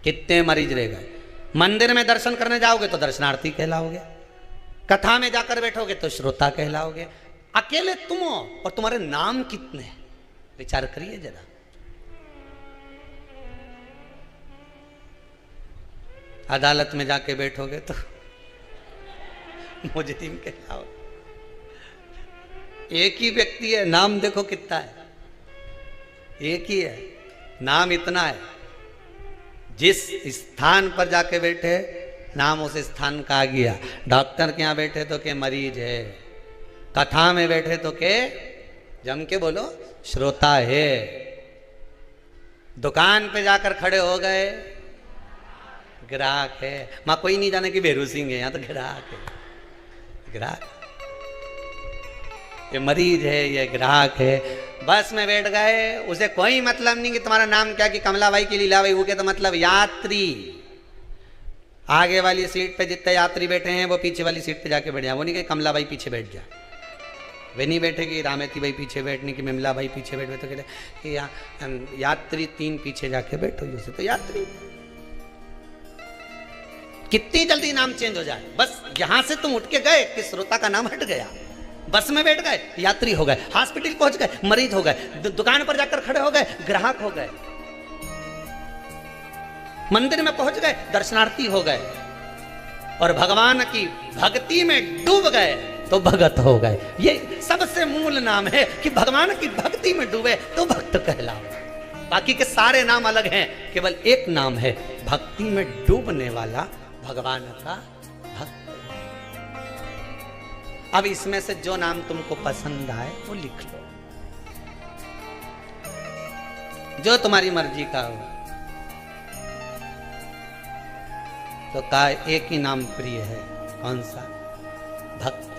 कितने मरीज रह गए। मंदिर में दर्शन करने जाओगे तो दर्शनार्थी कहलाओगे, कथा में जाकर बैठोगे तो श्रोता कहलाओगे। अकेले तुम हो और तुम्हारे नाम कितने, विचार करिए जरा। अदालत में जाके बैठोगे तो मुजरिम कहलाओगे। एक ही व्यक्ति है, नाम देखो कितना है, एक ही है, नाम इतना है। जिस स्थान पर जाके बैठे नाम उस स्थान का आ गया। डॉक्टर के यहाँ बैठे तो के मरीज है, कथा में बैठे तो के जम के बोलो श्रोता है, दुकान पे जाकर खड़े हो गए ग्राहक है। मां कोई नहीं जाने कि भेरू सिंह है, यहाँ तो ग्राहक है, ग्राहक। ये मरीज है, ये ग्राहक है। बस में बैठ गए, उसे कोई मतलब नहीं कि तुम्हारा नाम क्या, कि कमलाबाई की लीलाबाई, वो के तो मतलब यात्री। आगे वाली सीट पे जितने यात्री बैठे हैं वो पीछे वाली सीट पे जाके बैठ जाए। वो नहीं कि कमलाबाई पीछे बैठ जा, वे नहीं बैठेगी रामेती भाई पीछे बैठने की, मिमला भाई पीछे बैठ, तो कहते कि यात्री 3 पीछे जाके बैठो, जैसे तो यात्री। कितनी जल्दी नाम चेंज हो जाए। बस यहां से तुम उठ के गए कि श्रोता का नाम हट गया, बस में बैठ गए यात्री हो गए, हॉस्पिटल पहुंच गए मरीज हो गए, दुकान पर जाकर खड़े हो गए ग्राहक हो गए, मंदिर में पहुंच गए दर्शनार्थी हो गए, और भगवान की भक्ति में डूब गए तो भगत हो गए। ये सबसे मूल नाम है कि भगवान की भक्ति में डूबे तो भक्त कहलाओ। बाकी के सारे नाम अलग हैं, केवल एक नाम है भक्ति में डूबने वाला भगवान का भक्त। अब इसमें से जो नाम तुमको पसंद आए वो लिख लो, जो तुम्हारी मर्जी का हो। तो का एक ही नाम प्रिय है, कौन सा? भक्त।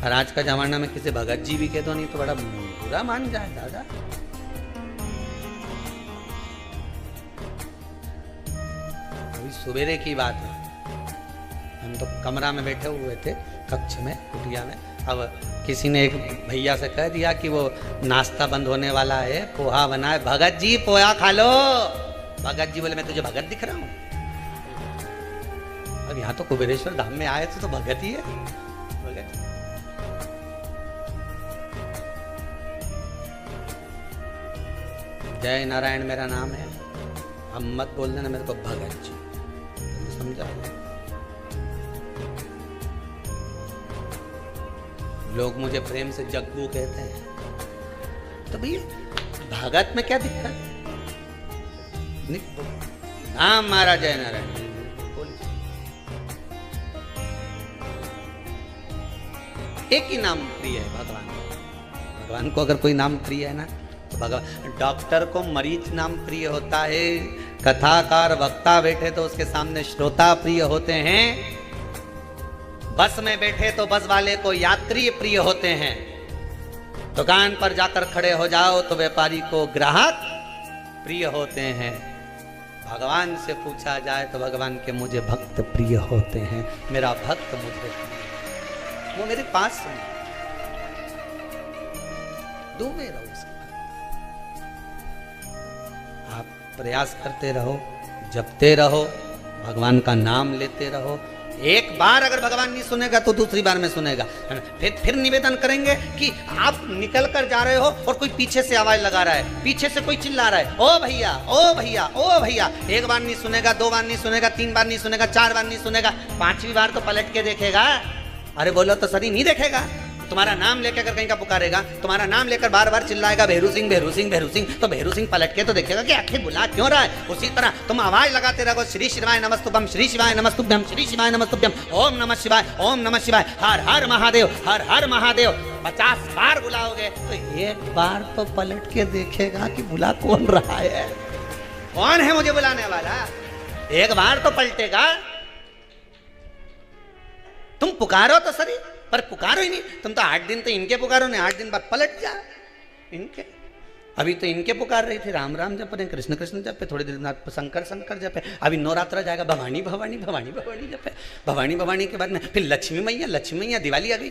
और आज का जमाना में किसी भगत जी भी कह दो नहीं तो बड़ा बुरा मान जाए दादा। अभी सवेरे की बात है, हम तो कमरा में बैठे हुए थे, कक्ष में, कुटिया में। अब किसी ने एक भैया से कह दिया कि वो नाश्ता बंद होने वाला है, पोहा बना है, भगत जी पोहा खा लो। भगत जी बोले मैं तुझे भगत दिख रहा हूं? अब यहाँ तो कुबेरेश्वर धाम में आए थे तो भगत ही है, भगत। जय नारायण मेरा नाम है, अब मत बोल देना मेरे को भगत जी, समझा? लोग मुझे प्रेम से जग्गू कहते हैं, तो भैया भगत में क्या दिक्कत? नाम मारा जय नारायण। एक ही नाम प्रिय है भगवान। भगवान को अगर कोई नाम प्रिय है ना तो भगवान। डॉक्टर को मरीज नाम प्रिय होता है, कथाकार वक्ता बैठे तो उसके सामने श्रोता प्रिय होते हैं, बस में बैठे तो बस वाले को यात्री प्रिय होते हैं, दुकान पर जाकर खड़े हो जाओ तो व्यापारी को ग्राहक प्रिय होते हैं। भगवान से पूछा जाए तो भगवान के मुझे भक्त प्रिय होते हैं, मेरा भक्त मुझे, वो मेरे पास है, डूबे रहो उसके। आप प्रयास करते रहो, जपते रहो, भगवान का नाम लेते रहो। एक बार अगर भगवान नहीं सुनेगा तो दूसरी बार में सुनेगा। फिर निवेदन करेंगे कि आप निकल कर जा रहे हो और कोई पीछे से आवाज लगा रहा है, पीछे से कोई चिल्ला रहा है, ओ भैया ओ भैया ओ भैया। एक बार नहीं सुनेगा, 2 बार नहीं सुनेगा, 3 बार नहीं सुनेगा, 4 बार नहीं सुनेगा, 5वीं बार तो पलट के देखेगा। अरे बोलो तो सही नहीं देखेगा, तुम्हारा नाम लेकर अगर कहीं का पुकारेगा, तुम्हारा नाम लेकर बार बार चिल्लाएगा भेरू सिंह भेरू सिंह भेरू सिंह, तो भेरू सिंह पलट के तो देखेगा कि आखिर बुला क्यों रहा है। उसी तरह तुम आवाज लगाते रहो श्री शिवाय नमस्तुभ्यम, श्री शिवाय नमस्तुभ्यम, श्री शिवाय नमस्तुभ्यम, ओम नमः शिवाय, ओम नमः शिवाय, हर हर महादेव, हर हर महादेव 50 बार बुलाओगे तो एक बार तो पलट के देखेगा कि बुला कौन रहा है, कौन है मुझे बुलाने वाला। एक बार तो पलटेगा। तुम पुकारो तो सही, पर पुकारो ही नहीं। तुम तो 8 दिन तो इनके पुकारो नहीं, 8 दिन बाद पलट जा इनके। अभी तो इनके पुकार रही थी, राम राम जप रहे, कृष्ण कृष्ण जपे, थोड़े दिन बाद शंकर शंकर जपे। अभी नवरात्र जाएगा, भवानी भवानी भवानी भवानी जपे, भवानी भवानी के बाद में फिर लक्ष्मी मैया दिवाली आ गई,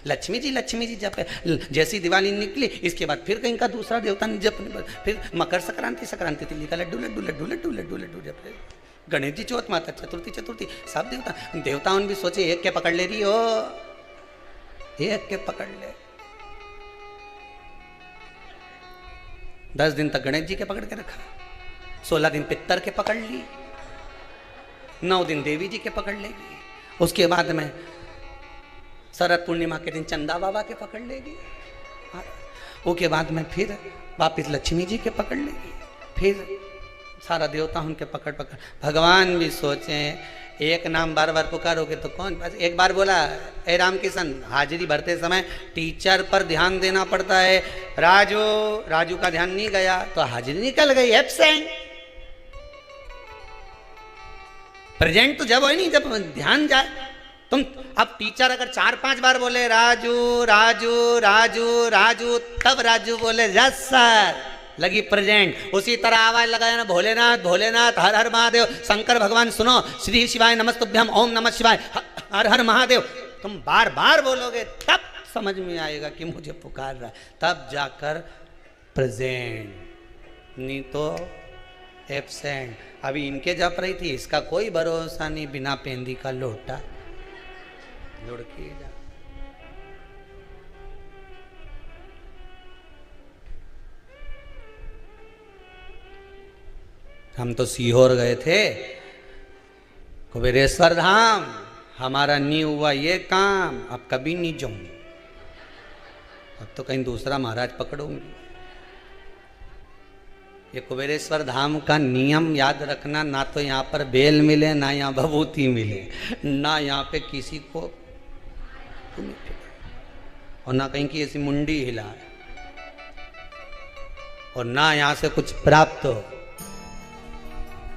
लक्ष्मी जी जपे। जैसी दिवाली निकली इसके बाद फिर कहीं का दूसरा देवता जप, फिर मकर संक्रांति तिल्ली का लड्डू लड्डू लड्डू लड्डू लड्डू लड्डू जपे, गणेश जी चौथ, माता चतुर्थी सब देवताओं ने भी सोचे एक के पकड़ ले रही हो, एक के पकड़ ले। 10 दिन तक गणेश जी के पकड़ के रखा, 16 दिन पितर के पकड़ ली, 9 दिन देवी जी के पकड़ लेगी, उसके बाद में शरद पूर्णिमा के दिन चंदा बाबा के पकड़ लेगी, उसके बाद में फिर वापिस लक्ष्मी जी के पकड़ लेगी, फिर सारा देवता उनके पकड़। भगवान भी सोचे एक नाम बार बार पुकारोगे तो कौन। बस एक बार बोला, ए रामकिशन, हाजिरी भरते समय टीचर पर ध्यान देना पड़ता है। राजू का ध्यान नहीं गया तो हाजिरी निकल गई, एब्सेंट। प्रेजेंट तो जब है नहीं, जब ध्यान जाए। तुम अब टीचर अगर 4-5 बार बोले राजू राजू राजू राजू, तब राजू बोले यस सर, लगी प्रेजेंट। उसी तरह आवाज लगाया ना, भोलेनाथ भोलेनाथ, हर हर महादेव, शंकर भगवान सुनो, श्री शिवाय नमस्तुभ्यम, ओम नमः शिवाय, हर हर महादेव। तुम बार बार बोलोगे तब समझ में आएगा कि मुझे पुकार रहा है, तब जाकर प्रेजेंट, नहीं तो एब्सेंट। अभी इनके जप रही थी, इसका कोई भरोसा नहीं, बिना पेंदी का लोटा लुढ़की जा। हम तो सीहोर गए थे, कुबेरेश्वर धाम, हमारा नहीं हुआ ये काम, अब कभी नहीं जाऊंगी, अब तो कहीं दूसरा महाराज पकड़ूंगी। ये कुबेरेश्वर धाम का नियम याद रखना, ना तो यहाँ पर बेल मिले, ना यहाँ भभूति मिले, ना यहाँ पे किसी को, और ना कहीं की ऐसी मुंडी हिलाए, और ना यहाँ से कुछ प्राप्त हो।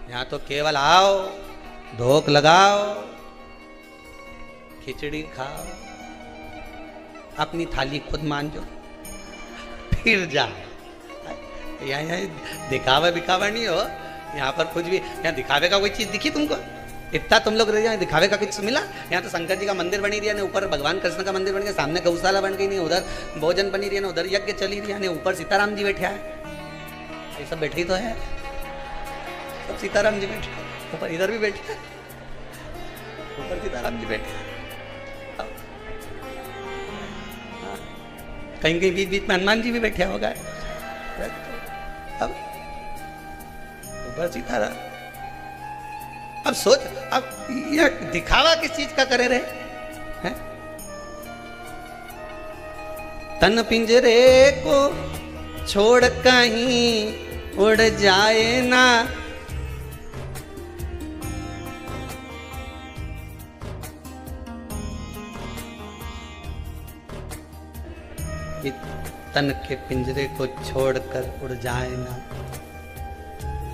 यहाँ तो केवल आओ, धोख लगाओ, खिचड़ी खाओ, अपनी थाली खुद मांजो, फिर जाओ। यहाँ दिखावा बिखावा नहीं हो, यहाँ पर कुछ भी, यहाँ दिखावे का कोई चीज दिखी तुमको? इतना तुम लोग रह दिखावे का कुछ मिला? यहाँ तो शंकर जी का मंदिर बनी रही है, ऊपर भगवान कृष्ण का मंदिर बन गया, सामने गौशाला बन गई, नहीं उधर भोजन बनी रही है, ना उधर यज्ञ चली रही है, ऊपर सीताराम जी बैठे हैं, ये सब बैठे ही तो है, सब सीताराम जी बैठे, ऊपर इधर भी बैठे, ऊपर सीताराम जी बैठे, कहीं कहीं बीच बीच में हनुमान जी भी बैठे होगा, अब ऊपर सीताराम। अब सोच, अब यह दिखावा किस चीज का करे रहे हैं? तन पिंजरे को छोड़ कहीं उड़ जाए ना, तन के पिंजरे को छोड़कर उड़ जाए ना,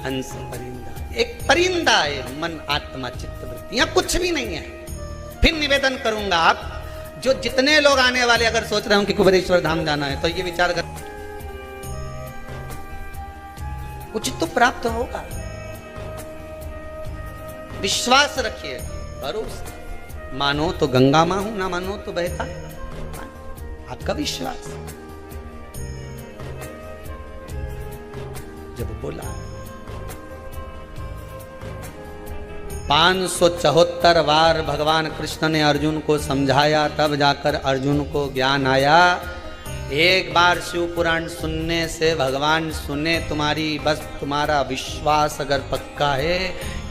हंस परिंदा, एक परिंदा है, मन आत्मा चित्त वृत्ति, यहाँ कुछ भी नहीं है। फिर निवेदन करूंगा, आप जो जितने लोग आने वाले अगर सोच रहे हो कि कुबेरेश्वर धाम जाना है, तो ये विचार कर, उचित तो प्राप्त होगा, विश्वास रखिए, भरोसा। मानो तो गंगा मां हूं, ना मानो तो बहता आपका विश्वास। जब बोला 574 बार भगवान कृष्ण ने अर्जुन को समझाया, तब जाकर अर्जुन को ज्ञान आया। एक बार शिव पुराण सुनने से भगवान सुने तुम्हारी, बस तुम्हारा विश्वास अगर पक्का है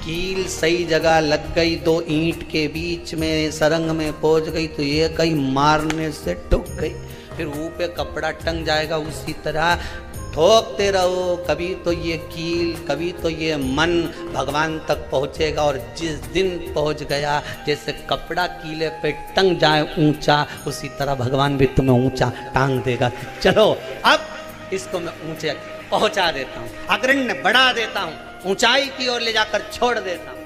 कील सही जगह लग गई, दो ईंट के बीच में सरंग में पहुंच गई तो ये कहीं मारने से टूट गई। फिर ऊपर कपड़ा टंग जाएगा, उसी तरह ठोकते रहो, कभी तो ये कील कभी तो ये मन भगवान तक पहुंचेगा। और जिस दिन पहुंच गया, जैसे कपड़ा कीले पे टंग जाए ऊंचा, उसी तरह भगवान भी तुम्हें ऊंचा टांग देगा। चलो अब इसको मैं ऊंचे पहुंचा देता हूं, अग्रण्य बढ़ा देता हूं, ऊंचाई की ओर ले जाकर छोड़ देता हूं।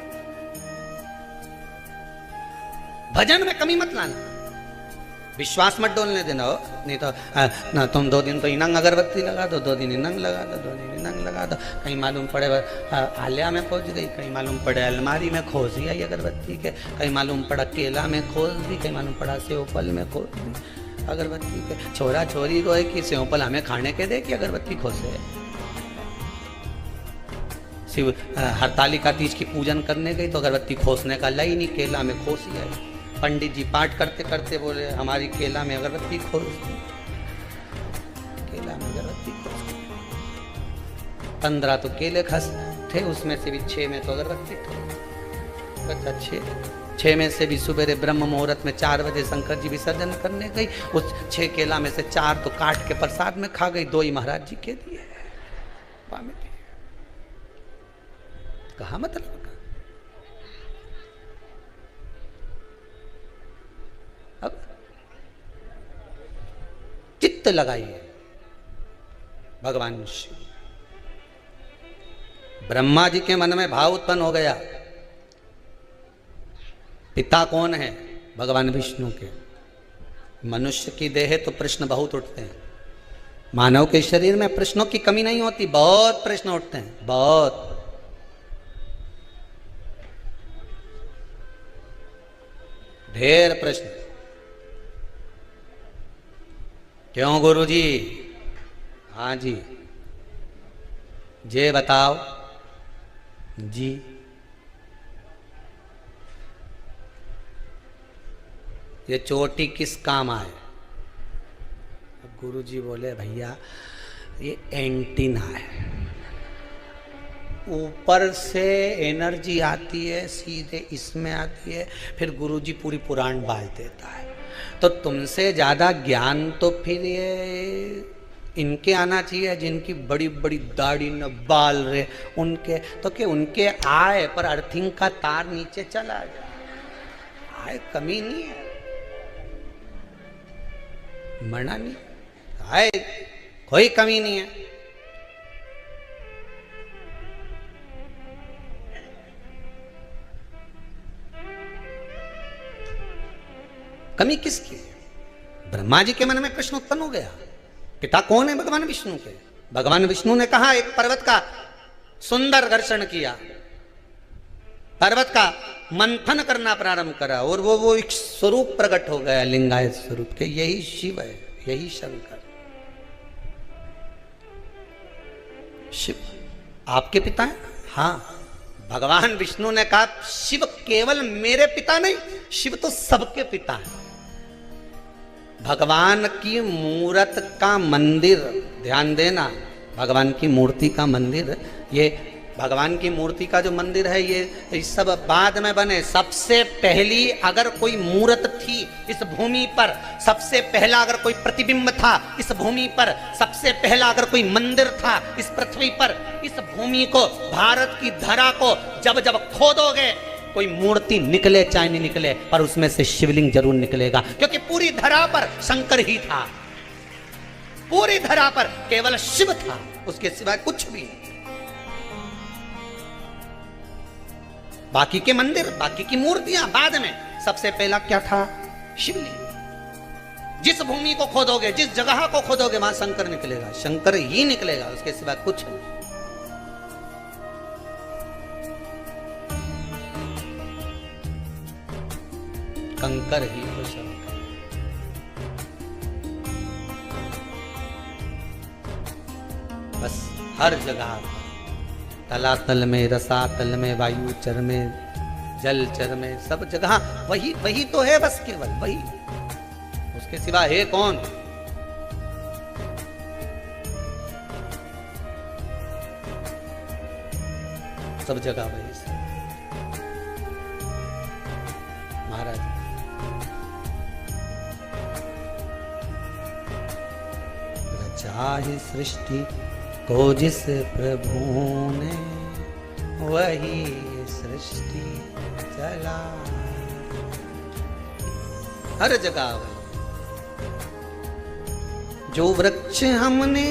भजन में कमी मत लाना, विश्वास मत डोलने देना हो, नहीं तो ना तुम 2 दिन तो इनंग अगरबत्ती लगा दो, 2 दिन इनंग लगा दो, 2 दिन इनंग लगा दो, कहीं मालूम पड़े आलिया में पहुंच गई, कहीं मालूम पड़े अलमारी में खोज आई अगरबत्ती के, कहीं मालूम पड़ा केला में खोज दी, कहीं मालूम पड़ा सेवफल में खोज दी अगरबत्ती के। छोरा छोरी को है कि सेवफल हमें खाने के दे कि अगरबत्ती खोसे। शिव हरतालिका तीज की पूजन करने गई तो अगरबत्ती खोसने का लाई नहीं, केला में खोसी आई। पंडित जी पाठ करते करते बोले हमारी केला में अगरबत्ती खोस, केला में अगरबत्ती खोस। 15 तो केले खस थे, उसमें से भी 6 में तो अगरबत्ती थे। अच्छा 6 में से भी सुबेरे ब्रह्म मुहूर्त में 4 बजे शंकर जी विसर्जन करने गई, उस 6 केला में से 4 तो काट के प्रसाद में खा गई, 2 ही महाराज जी के दिए। कहा मतलब अब चित्त लगाइए भगवान शिव। ब्रह्मा जी के मन में भाव उत्पन्न हो गया, पिता कौन है? भगवान विष्णु के। मनुष्य की देह है तो प्रश्न बहुत उठते हैं, मानव के शरीर में प्रश्नों की कमी नहीं होती, बहुत प्रश्न उठते हैं, बहुत। ढेर प्रश्न। क्यों गुरुजी? हाँ जी, जे बताओ जी। ये चोटी किस काम आए? अब गुरुजी बोले भैया ये एंटीना है, ऊपर से एनर्जी आती है सीधे इसमें आती है, फिर गुरुजी पूरी पुराण बाज देता है। तो तुमसे ज़्यादा ज्ञान तो फिर ये इनके आना चाहिए, जिनकी बड़ी बड़ी दाढ़ी न बाल रहे उनके, तो कि उनके आए पर अर्थिंग का तार नीचे चला जाए, आए कमी नहीं है, मना नहीं, आए कोई कमी नहीं है। कमी किसकी? ब्रह्मा जी के मन में प्रश्न उत्पन्न हो गया, पिता कौन है? भगवान विष्णु के। भगवान विष्णु ने कहा एक पर्वत का सुंदर घर्षण किया, पर्वत का मंथन करना प्रारंभ करा और वो एक स्वरूप प्रकट हो गया, लिंगायत स्वरूप के। यही शिव है, यही शंकर। शिव आपके पिता है? हाँ। भगवान विष्णु ने कहा शिव केवल मेरे पिता नहीं, शिव तो सबके पिता है। भगवान की मूर्त का मंदिर, ध्यान देना, भगवान की मूर्ति का मंदिर, ये भगवान की मूर्ति का जो मंदिर है ये सब बाद में बने। सबसे पहली अगर कोई मूर्त थी इस भूमि पर, सबसे पहला अगर कोई प्रतिबिंब था इस भूमि पर, सबसे पहला अगर कोई मंदिर था इस पृथ्वी पर, इस भूमि को, भारत की धरा को जब जब खोदोगे कोई मूर्ति निकले चाहे नहीं निकले, पर उसमें से शिवलिंग जरूर निकलेगा, क्योंकि पूरी धरा पर शंकर ही था, पूरी धरा पर केवल शिव था, उसके सिवाय कुछ भी नहीं। बाकी के मंदिर, बाकी की मूर्तियां बाद में, सबसे पहला क्या था? शिवलिंग। जिस भूमि को खोदोगे, जिस जगह को खोदोगे, वहां शंकर निकलेगा, शंकर ही निकलेगा, उसके सिवाय कुछ नहीं। कंकर ही तो शंकर। बस हर जगह, तलातल में, रसातल में, वायु चर में, जल चर में, सब जगह वही वही तो है, बस केवल वही, उसके सिवा है कौन? सब जगह वही से। साही सृष्टि को जिस प्रभु ने वही सृष्टि चला। हर जगह जो वृक्ष हमने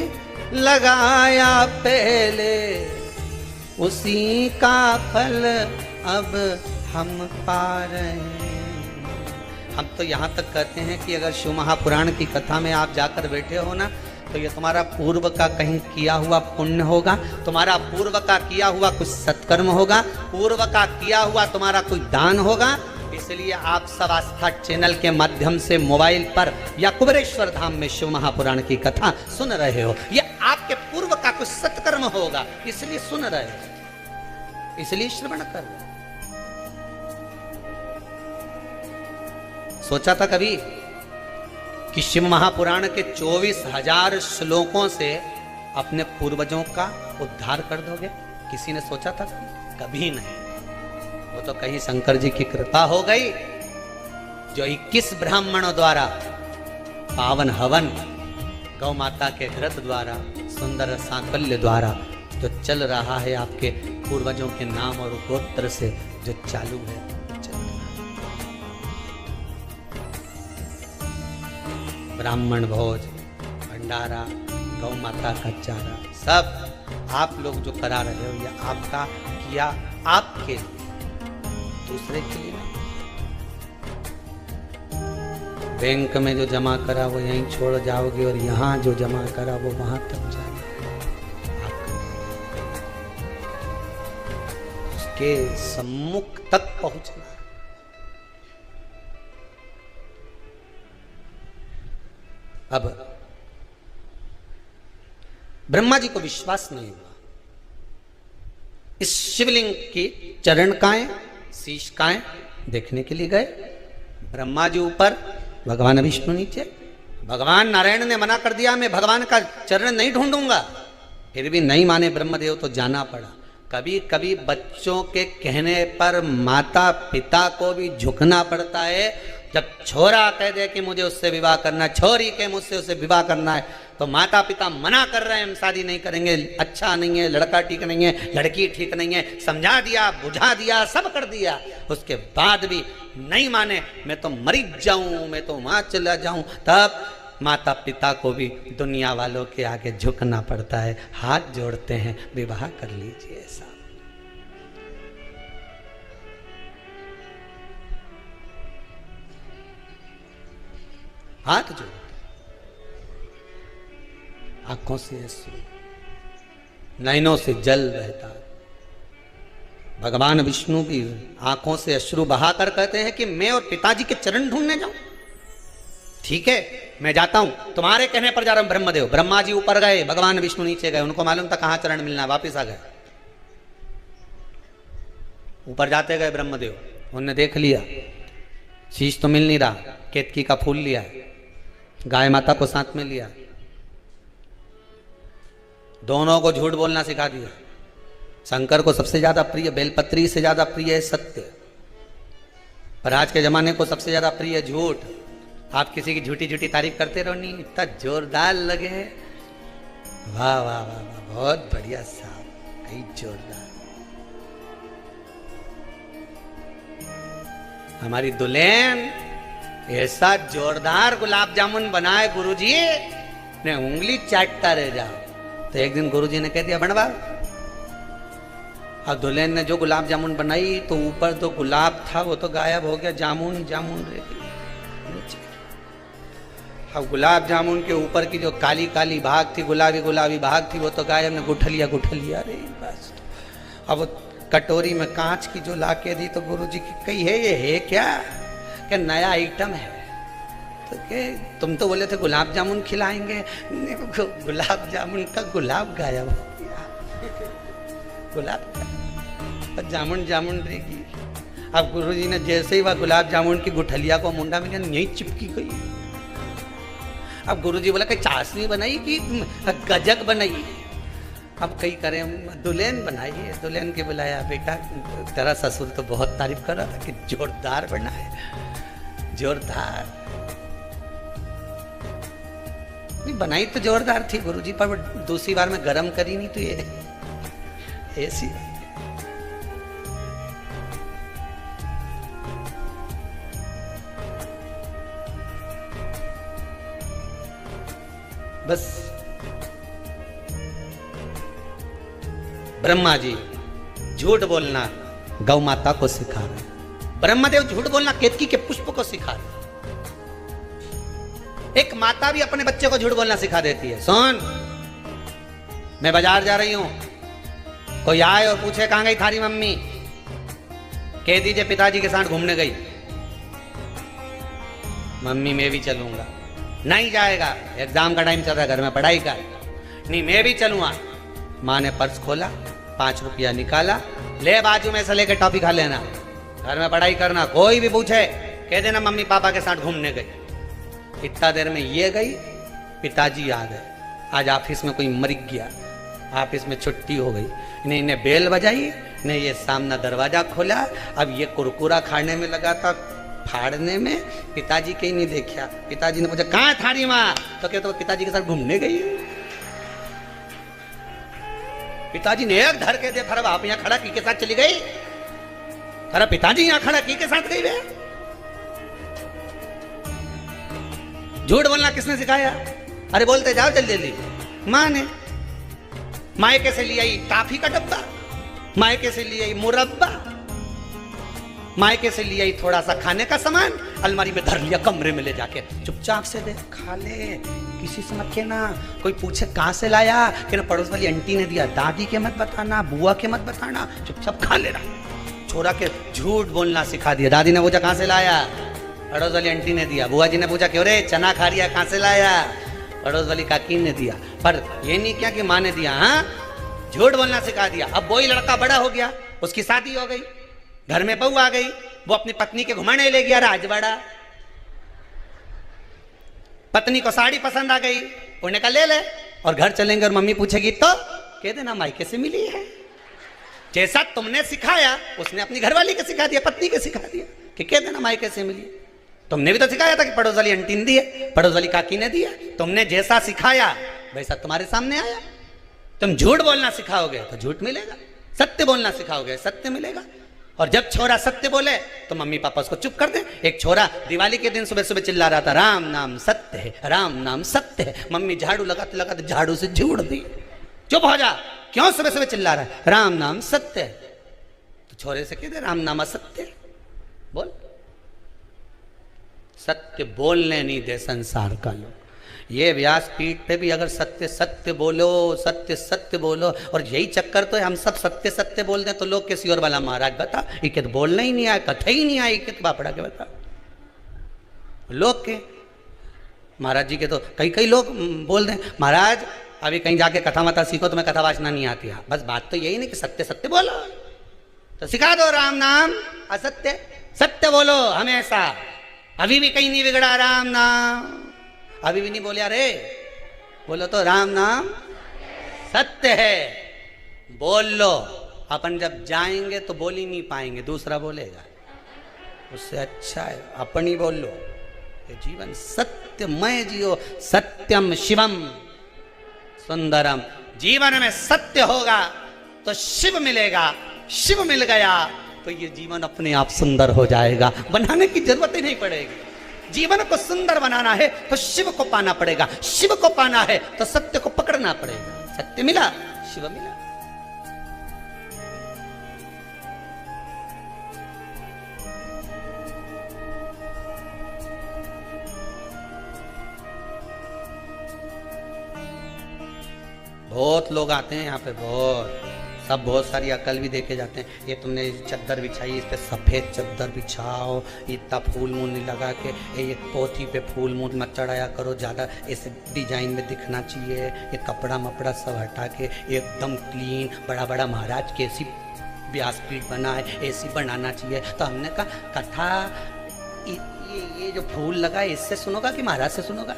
लगाया पहले उसी का फल अब हम पा रहे हैं। हम तो यहाँ तक कहते हैं कि अगर शिव महापुराण की कथा में आप जाकर बैठे हो ना, तो ये तुम्हारा पूर्व का कहीं किया हुआ पुण्य होगा, तुम्हारा पूर्व का किया हुआ कुछ सत्कर्म होगा, पूर्व का किया हुआ तुम्हारा कोई दान होगा। इसलिए आप सब आस्था चैनल के माध्यम से मोबाइल पर या कुबेरेश्वर धाम में शिव महापुराण की कथा सुन रहे हो, ये आपके पूर्व का कुछ सत्कर्म होगा, इसलिए सुन रहे हो, इसलिए श्रवण कर रहे हो। सोचा था कभी कि शिव महापुराण के 24,000 श्लोकों से अपने पूर्वजों का उद्धार कर दोगे? किसी ने सोचा था? कभी नहीं। वो तो कहीं शंकर जी की कृपा हो गई, जो 21 ब्राह्मणों द्वारा पावन हवन गौ माता के घृत द्वारा सुंदर सांकल्य द्वारा जो चल रहा है, आपके पूर्वजों के नाम और गोत्र से जो चालू है, ब्राह्मण भोज, भंडारा, गौ माता का चारा, सब आप लोग जो करा रहे हो, ये आपका किया आपके लिए, दूसरे के लिए नहीं। बैंक में जो जमा करा वो यहीं छोड़ जाओगे, और यहां जो जमा करा वो वहां तक जाएगा, उसके सम्मुख तक पहुंचना। अब ब्रह्मा जी को विश्वास नहीं हुआ, इस शिवलिंग की चरणकाएं, शीशकाएं देखने के लिए गए। ब्रह्मा जी ऊपर, भगवान विष्णु नीचे। भगवान नारायण ने मना कर दिया, मैं भगवान का चरण नहीं ढूंढूंगा, फिर भी नहीं माने ब्रह्मदेव, तो जाना पड़ा। कभी कभी बच्चों के कहने पर माता पिता को भी झुकना पड़ता है। जब छोरा कह दे कि मुझे उससे विवाह करना है, छोरी के मुझसे उससे विवाह करना है, तो माता पिता मना कर रहे हैं, हम शादी नहीं करेंगे, अच्छा नहीं है, लड़का ठीक नहीं है, लड़की ठीक नहीं है, समझा दिया, बुझा दिया, सब कर दिया, उसके बाद भी नहीं माने, मैं तो मर जाऊं, मैं तो वहां चला जाऊं, तब माता पिता को भी दुनिया वालों के आगे झुकना पड़ता है, हाथ जोड़ते हैं, विवाह कर लीजिए। ऐसा हाथ जोड़, आंखों से अश्रु, नैनों से जल बहता। भगवान विष्णु भी आंखों से अश्रु बहाकर कहते हैं कि मैं और पिताजी के चरण ढूंढने जाऊं। ठीक है, मैं जाता हूं, तुम्हारे कहने पर जा रहा हूं। ब्रह्मदेव, ब्रह्मा जी ऊपर गए, भगवान विष्णु नीचे गए, उनको मालूम था कहां चरण मिलना, वापिस आ गए। ऊपर जाते गए ब्रह्मदेव, उन्होंने देख लिया शीश तो मिल नहीं रहा, केतकी का फूल लिया, गाय माता को साथ में लिया, दोनों को झूठ बोलना सिखा दिया। शंकर को सबसे ज्यादा प्रिय बेलपत्री से ज्यादा प्रिय है सत्य, पर आज के जमाने को सबसे ज्यादा प्रिय है झूठ। आप किसी की झूठी झूठी तारीफ करते रहो, नहीं इतना जोरदार लगे, वाह वाह वाह वाह, बहुत बढ़िया साहब, कई जोरदार। हमारी दुल्हन ऐसा जोरदार गुलाब जामुन बनाए गुरुजी ने उंगली चाटता रह जाओ। तो एक दिन गुरुजी ने कह दिया बनवा। अब दुल्हन ने जो गुलाब जामुन बनाई तो ऊपर तो गुलाब था वो तो गायब हो गया, जामुन जामुन रह गई नीचे। अब गुलाब जामुन के ऊपर की जो काली काली भाग थी, गुलाबी गुलाबी भाग थी, वो तो गायब ने गुठलिया गुठलिया रे बस। अब कटोरी में कांच की जो लाके दी तो गुरुजी की कही है ये है क्या, क्या नया आइटम है। तो के तुम तो बोले थे गुलाब जामुन खिलाएंगे, गुलाब जामुन का गुलाब गायब हो गया, गुलाब जामुन जामुन रहेगी। अब गुरुजी ने जैसे ही वह गुलाब जामुन की गुठलिया को मुंडा में यही चिपकी गई। अब गुरुजी बोला कि चाशनी बनाई कि गजक बनाई। अब कई करें, दुल्हन बनाई है, दुल्हन के बुलाया, बेटा तेरा ससुर तो बहुत तारीफ कर रहा था कि जोरदार बना है, जोरदार। बनाई तो जोरदार थी गुरुजी, पर दूसरी बार में गरम करी नहीं तो ये ऐसी। बस ब्रह्मा जी झूठ बोलना गौ माता को सिखा रहे, ब्रह्मदेव झूठ बोलना केतकी के पुष्प को सिखा रहे। एक माता भी अपने बच्चे को झूठ बोलना सिखा देती है। सुन, मैं बाजार जा रही हूं, कोई आए और पूछे कहां गई थारी मम्मी, कह दीजिए पिताजी के साथ घूमने गई। मम्मी मैं भी चलूंगा, नहीं जाएगा, एग्जाम का टाइम चल रहा है, घर में पढ़ाई कर। नहीं मैं भी चलूंगा। माँ ने पर्स खोला, 5 रुपया निकाला, ले बाजू में से लेके टॉफी खा लेना, घर में पढ़ाई करना। कोई भी पूछे कह देना मम्मी पापा के साथ घूमने गई। इतना देर में ये गई, पिताजी आ गए। आज ऑफिस में कोई मर गया, ऑफिस में छुट्टी हो गई। इन्हें बेल बजाई, ने ये सामने दरवाजा खोला। अब ये कुरकुरा खाने में लगा था, फाड़ने में। पिताजी कहीं नहीं देखा। पिताजी ने पूछा कहाँ है थारी माँ, तो कहते पिताजी के साथ घूमने गई। पिताजी ने एक धर के दे, खराब आप यहाँ खड़ा की के साथ चली गई, खराब पिताजी यहाँ खड़ा की के साथ गई वे। झूठ बोलना किसने सिखाया? अरे बोलते जाओ जल्दी जल्दी। माँ ने मायके से ले आई टॉफी का डब्बा, मायके से ले आई मुरब्बा, मायके से ले आई थोड़ा सा खाने का सामान, अलमारी में धर लिया, कमरे में ले जाके चुपचाप से दे, खा ले, किसी से मत कहना। कोई पूछे कहाँ से लाया, कि ना पड़ोस वाली आंटी ने दिया, दादी के मत बताना, बुआ के मत बताना, चुपचाप खा लेना। छोरा के झूठ बोलना सिखा दिया। दादी ने पूछा कहाँ से लाया, पड़ोस वाली आंटी ने दिया। बुआ जी ने पूछा क्यों रे चना खा रही है, कहाँ से लाया, पड़ोस वाली काकी ने दिया। पर ये नहीं क्या कि माँ ने दिया। हाँ, झूठ बोलना सिखा दिया। अब वही लड़का बड़ा हो गया, उसकी शादी हो गई, घर में बहू आ गई, वो अपनी पत्नी के घुमाने ले गया राजवाड़ा। पत्नी को साड़ी पसंद आ गई, उन्हें कहा ले ले, और घर चलेंगे और मम्मी पूछेगी तो कह देना मायके से मिली है। जैसा तुमने सिखाया उसने अपनी घरवाली के सिखा दिया, पत्नी के सिखा दिया कि कह देना मायके से मिली। तुमने भी तो सिखाया था कि पड़ोस वाली आंटी ने दी है, पड़ोस वाली काकी ने दिया। तुमने जैसा सिखाया वैसा तुम्हारे सामने आया। तुम झूठ बोलना सिखाओगे तो झूठ मिलेगा, सत्य बोलना सिखाओगे सत्य मिलेगा। और जब छोरा सत्य बोले तो मम्मी पापा उसको चुप कर दे। एक छोरा दिवाली के दिन सुबह सुबह चिल्ला रहा था राम नाम सत्य है, राम नाम सत्य है। मम्मी झाड़ू लगाते लगाते झाड़ू से झूड़ दी, चुप हो जा, क्यों सुबह सुबह चिल्ला रहा है, राम नाम सत्य है। तो छोरे से कह दे राम नाम असत्य है, बोल। सत्य बोलने नहीं दे संसार का लोग। ये व्यासपीठ पे भी अगर सत्य सत्य बोलो, सत्य सत्य बोलो, और यही चक्कर तो है, हम सब सत्य सत्य बोलते हैं तो लोग किसी और वाला महाराज बता ये तो बोलना ही नहीं आया, कथा ही नहीं आई, कित बापड़ा के बता। लोग के महाराज जी के तो कई कई लोग बोल दें महाराज अभी कहीं जाके कथा मता सीखो, तुम्हें कथा वाचना नहीं आती है। बस बात तो यही नहीं कि सत्य सत्य बोलो, तो सिखा दो राम नाम असत्य, सत्य बोलो हमेशा। अभी भी कहीं नहीं बिगड़ा राम नाम, अभी भी नहीं बोले अरे बोलो तो राम नाम सत्य है, बोल लो। अपन जब जाएंगे तो बोल ही नहीं पाएंगे, दूसरा बोलेगा, उससे अच्छा है अपन ही बोल लो। ये जीवन सत्यमय जियो, सत्यम शिवम सुंदरम। जीवन में सत्य होगा तो शिव मिलेगा, शिव मिल गया तो ये जीवन अपने आप सुंदर हो जाएगा, बनाने की जरूरत ही नहीं पड़ेगी। जीवन को सुंदर बनाना है तो शिव को पाना पड़ेगा, शिव को पाना है तो सत्य को पकड़ना पड़ेगा। सत्य मिला, शिव मिला। बहुत लोग आते हैं यहाँ पे, बहुत सारी अकल भी देखे जाते हैं। ये तुमने चद्दर बिछाई, इस पे सफ़ेद चद्दर बिछाओ, इतना फूल मूल नहीं लगा के, ये पोथी पे फूल मूल मत चढ़ाया करो, ज़्यादा इस डिजाइन में दिखना चाहिए। ये कपड़ा मपड़ा सब हटा के एकदम क्लीन, बड़ा बड़ा महाराज कैसी व्यासपीठ बनाए, ऐसी बनाना चाहिए। तो हमने कहा कथा ये जो फूल लगा है इससे सुनोगा कि महाराज से सुनोगा,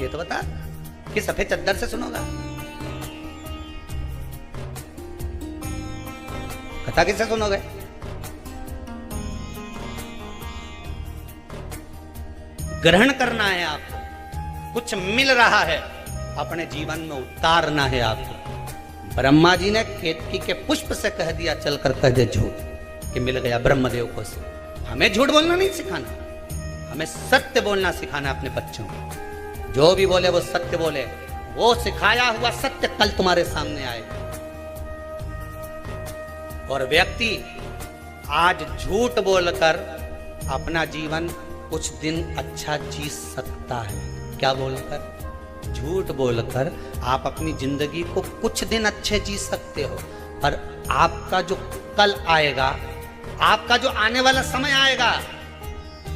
ये तो बता, कि सफ़ेद चद्दर से सुनोगा। कथा किससे सुनोगे? ग्रहण करना है आपको, कुछ मिल रहा है, अपने जीवन में उतारना है आपको। ब्रह्मा जी ने केतकी के पुष्प से कह दिया, चलकर कह दे झूठ कि मिल गया ब्रह्मदेव को से। हमें झूठ बोलना नहीं सिखाना, हमें सत्य बोलना सिखाना अपने बच्चों को। जो भी बोले वो सत्य बोले, वो सिखाया हुआ सत्य कल तुम्हारे सामने आएगा। और व्यक्ति आज झूठ बोलकर अपना जीवन कुछ दिन अच्छा जी सकता है। क्या बोलकर? झूठ बोलकर आप अपनी जिंदगी को कुछ दिन अच्छे जी सकते हो, पर आपका जो कल आएगा, आपका जो आने वाला समय आएगा,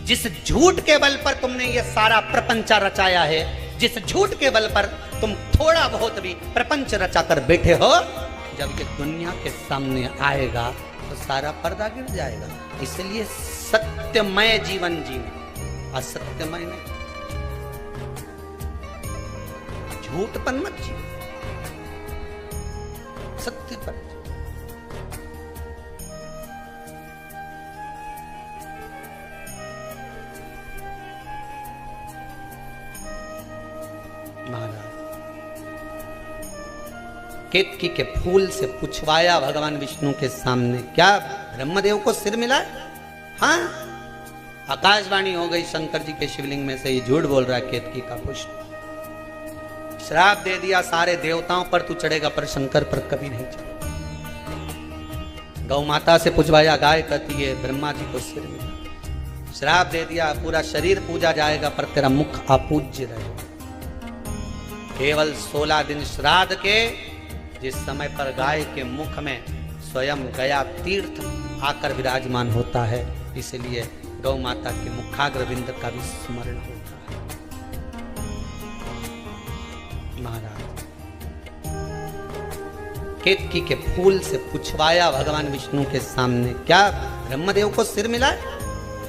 जिस झूठ के बल पर तुमने ये सारा प्रपंच रचाया है, जिस झूठ के बल पर तुम थोड़ा बहुत भी प्रपंच रचा कर बैठे हो, जब ये दुनिया के सामने आएगा तो सारा पर्दा गिर जाएगा। इसलिए सत्यमय जीवन जीना, असत्यमय नहीं। झूठ पर मत जियो, सत्य पर जियो। महाराज केतकी के फूल से पुछवाया भगवान विष्णु के सामने, क्या ब्रह्मदेव को सिर मिला? हाँ, आकाशवाणी हो गई शंकर जी के शिवलिंग में से, ये झूठ बोल रहा है केतकी का पुष्प। श्राप दे दिया सारे देवताओं पर तू चढ़ेगा, पर शंकर पर कभी नहीं चढ़ेगा। गौ माता से पुछवाया, गाय कहती है ब्रह्मा जी को सिर मिला। श्राप दे दिया पूरा शरीर पूजा जाएगा, पर तेरा मुख अपूज्य रहेगा। केवल 16 दिन श्राद्ध के, जिस समय पर गाय के मुख में स्वयं गया तीर्थ आकर विराजमान होता है, इसलिए गौ माता के मुखाग्रविंद का भी स्मरण होता है। महाराज केतकी के फूल से पुछवाया भगवान विष्णु के सामने, क्या ब्रह्मदेव को सिर मिला?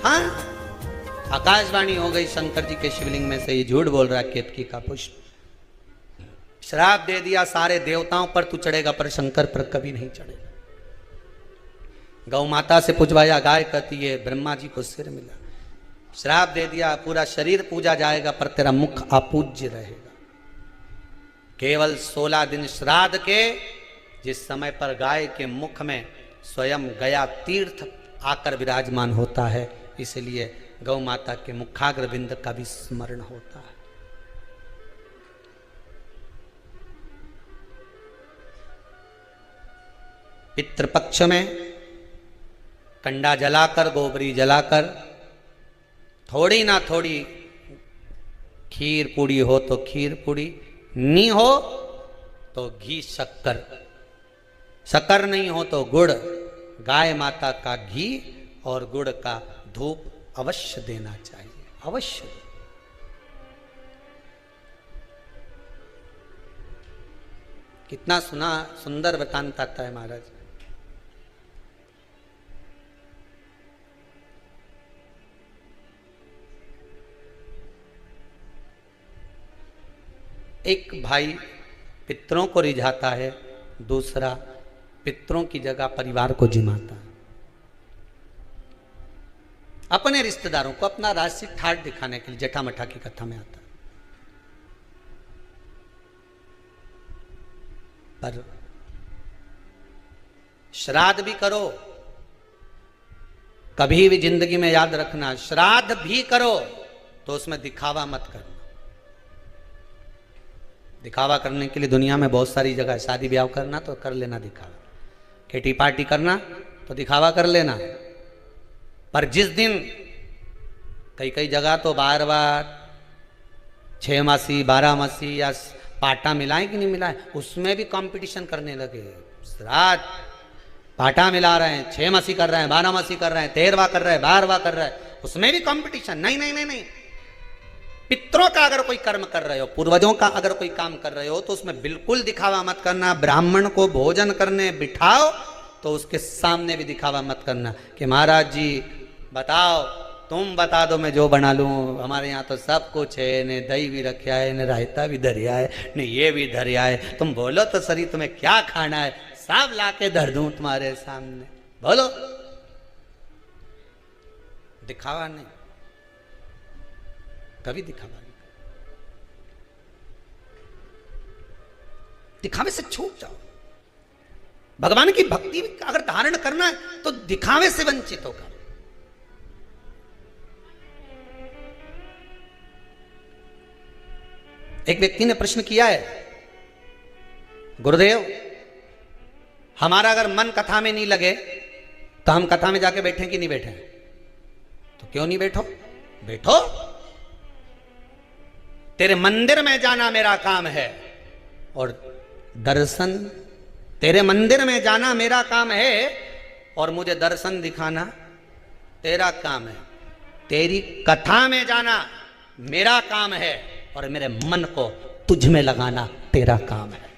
हाँ, आकाशवाणी हो गई शंकर जी के शिवलिंग में से, ये झूठ बोल रहा है केतकी का पुष्प। श्राप दे दिया सारे देवताओं पर तू चढ़ेगा, पर शंकर पर कभी नहीं चढ़ेगा। गौ माता से पुछवाया, गाय कहती है ब्रह्मा जी को सिर मिला। श्राप दे दिया पूरा शरीर पूजा जाएगा, पर तेरा मुख अपूज्य रहेगा। केवल 16 दिन श्राद्ध के, जिस समय पर गाय के मुख में स्वयं गया तीर्थ आकर विराजमान होता है, इसलिए गौ माता के मुखाग्रविंद का भी स्मरण होता है। पितृपक्ष में कंडा जलाकर, गोबरी जलाकर, थोड़ी ना थोड़ी खीर पूड़ी हो तो खीर पूड़ी, नहीं हो तो घी शक्कर, शक्कर नहीं हो तो गुड़, गाय माता का घी और गुड़ का धूप अवश्य देना चाहिए, अवश्य। कितना सुंदर वृतांत आता है महाराज। एक भाई पितरों को रिझाता है, दूसरा पितरों की जगह परिवार को जिमाता है। अपने रिश्तेदारों को अपना राशि ठाट दिखाने के लिए जटा मठा की कथा में आता है। पर श्राद्ध भी करो, कभी भी जिंदगी में याद रखना, श्राद्ध भी करो तो उसमें दिखावा मत करना। दिखावा करने के लिए दुनिया में बहुत सारी जगह, शादी ब्याह करना तो कर लेना दिखावा, किटी पार्टी करना तो दिखावा कर लेना, पर जिस दिन कई कई जगह तो बार बार 6 मासी 12 मासी या पाटा मिलाए कि नहीं मिलाए, उसमें भी कंपटीशन करने लगे। श्राद्ध पाटा मिला रहे हैं, 6 मासी कर रहे हैं, 12 मासी कर रहे हैं, 13वां कर रहे हैं, 12वां कर रहे हैं, उसमें भी कंपटीशन। नहीं नहीं नहीं नहीं, पितरों का अगर कोई कर्म कर रहे हो, पूर्वजों का अगर कोई काम कर रहे हो, तो उसमें बिल्कुल दिखावा मत करना। ब्राह्मण को भोजन करने बिठाओ तो उसके सामने भी दिखावा मत करना कि महाराज जी बताओ, तुम बता दो मैं जो बना लूँ, हमारे यहाँ तो सब कुछ है, ने दही भी रखा है, ने रायता भी धरिया है, ने ये भी धरिया है, तुम बोलो तो सही तुम्हें क्या खाना है, सब ला के धर दूँ तुम्हारे सामने, बोलो। दिखावा नहीं, कभी दिखावा नहीं। दिखावे से छूट जाओ। भगवान की भक्ति अगर धारण करना है तो दिखावे से वंचित होगा। एक व्यक्ति ने प्रश्न किया है, गुरुदेव हमारा अगर मन कथा में नहीं लगे तो हम कथा में जाके बैठे कि नहीं बैठे? तो क्यों नहीं बैठो? बैठो। तेरे मंदिर में जाना मेरा काम है और दर्शन, तेरे मंदिर में जाना मेरा काम है और मुझे दर्शन दिखाना तेरा काम है। तेरी कथा में जाना मेरा काम है और मेरे मन को तुझ में लगाना तेरा काम है।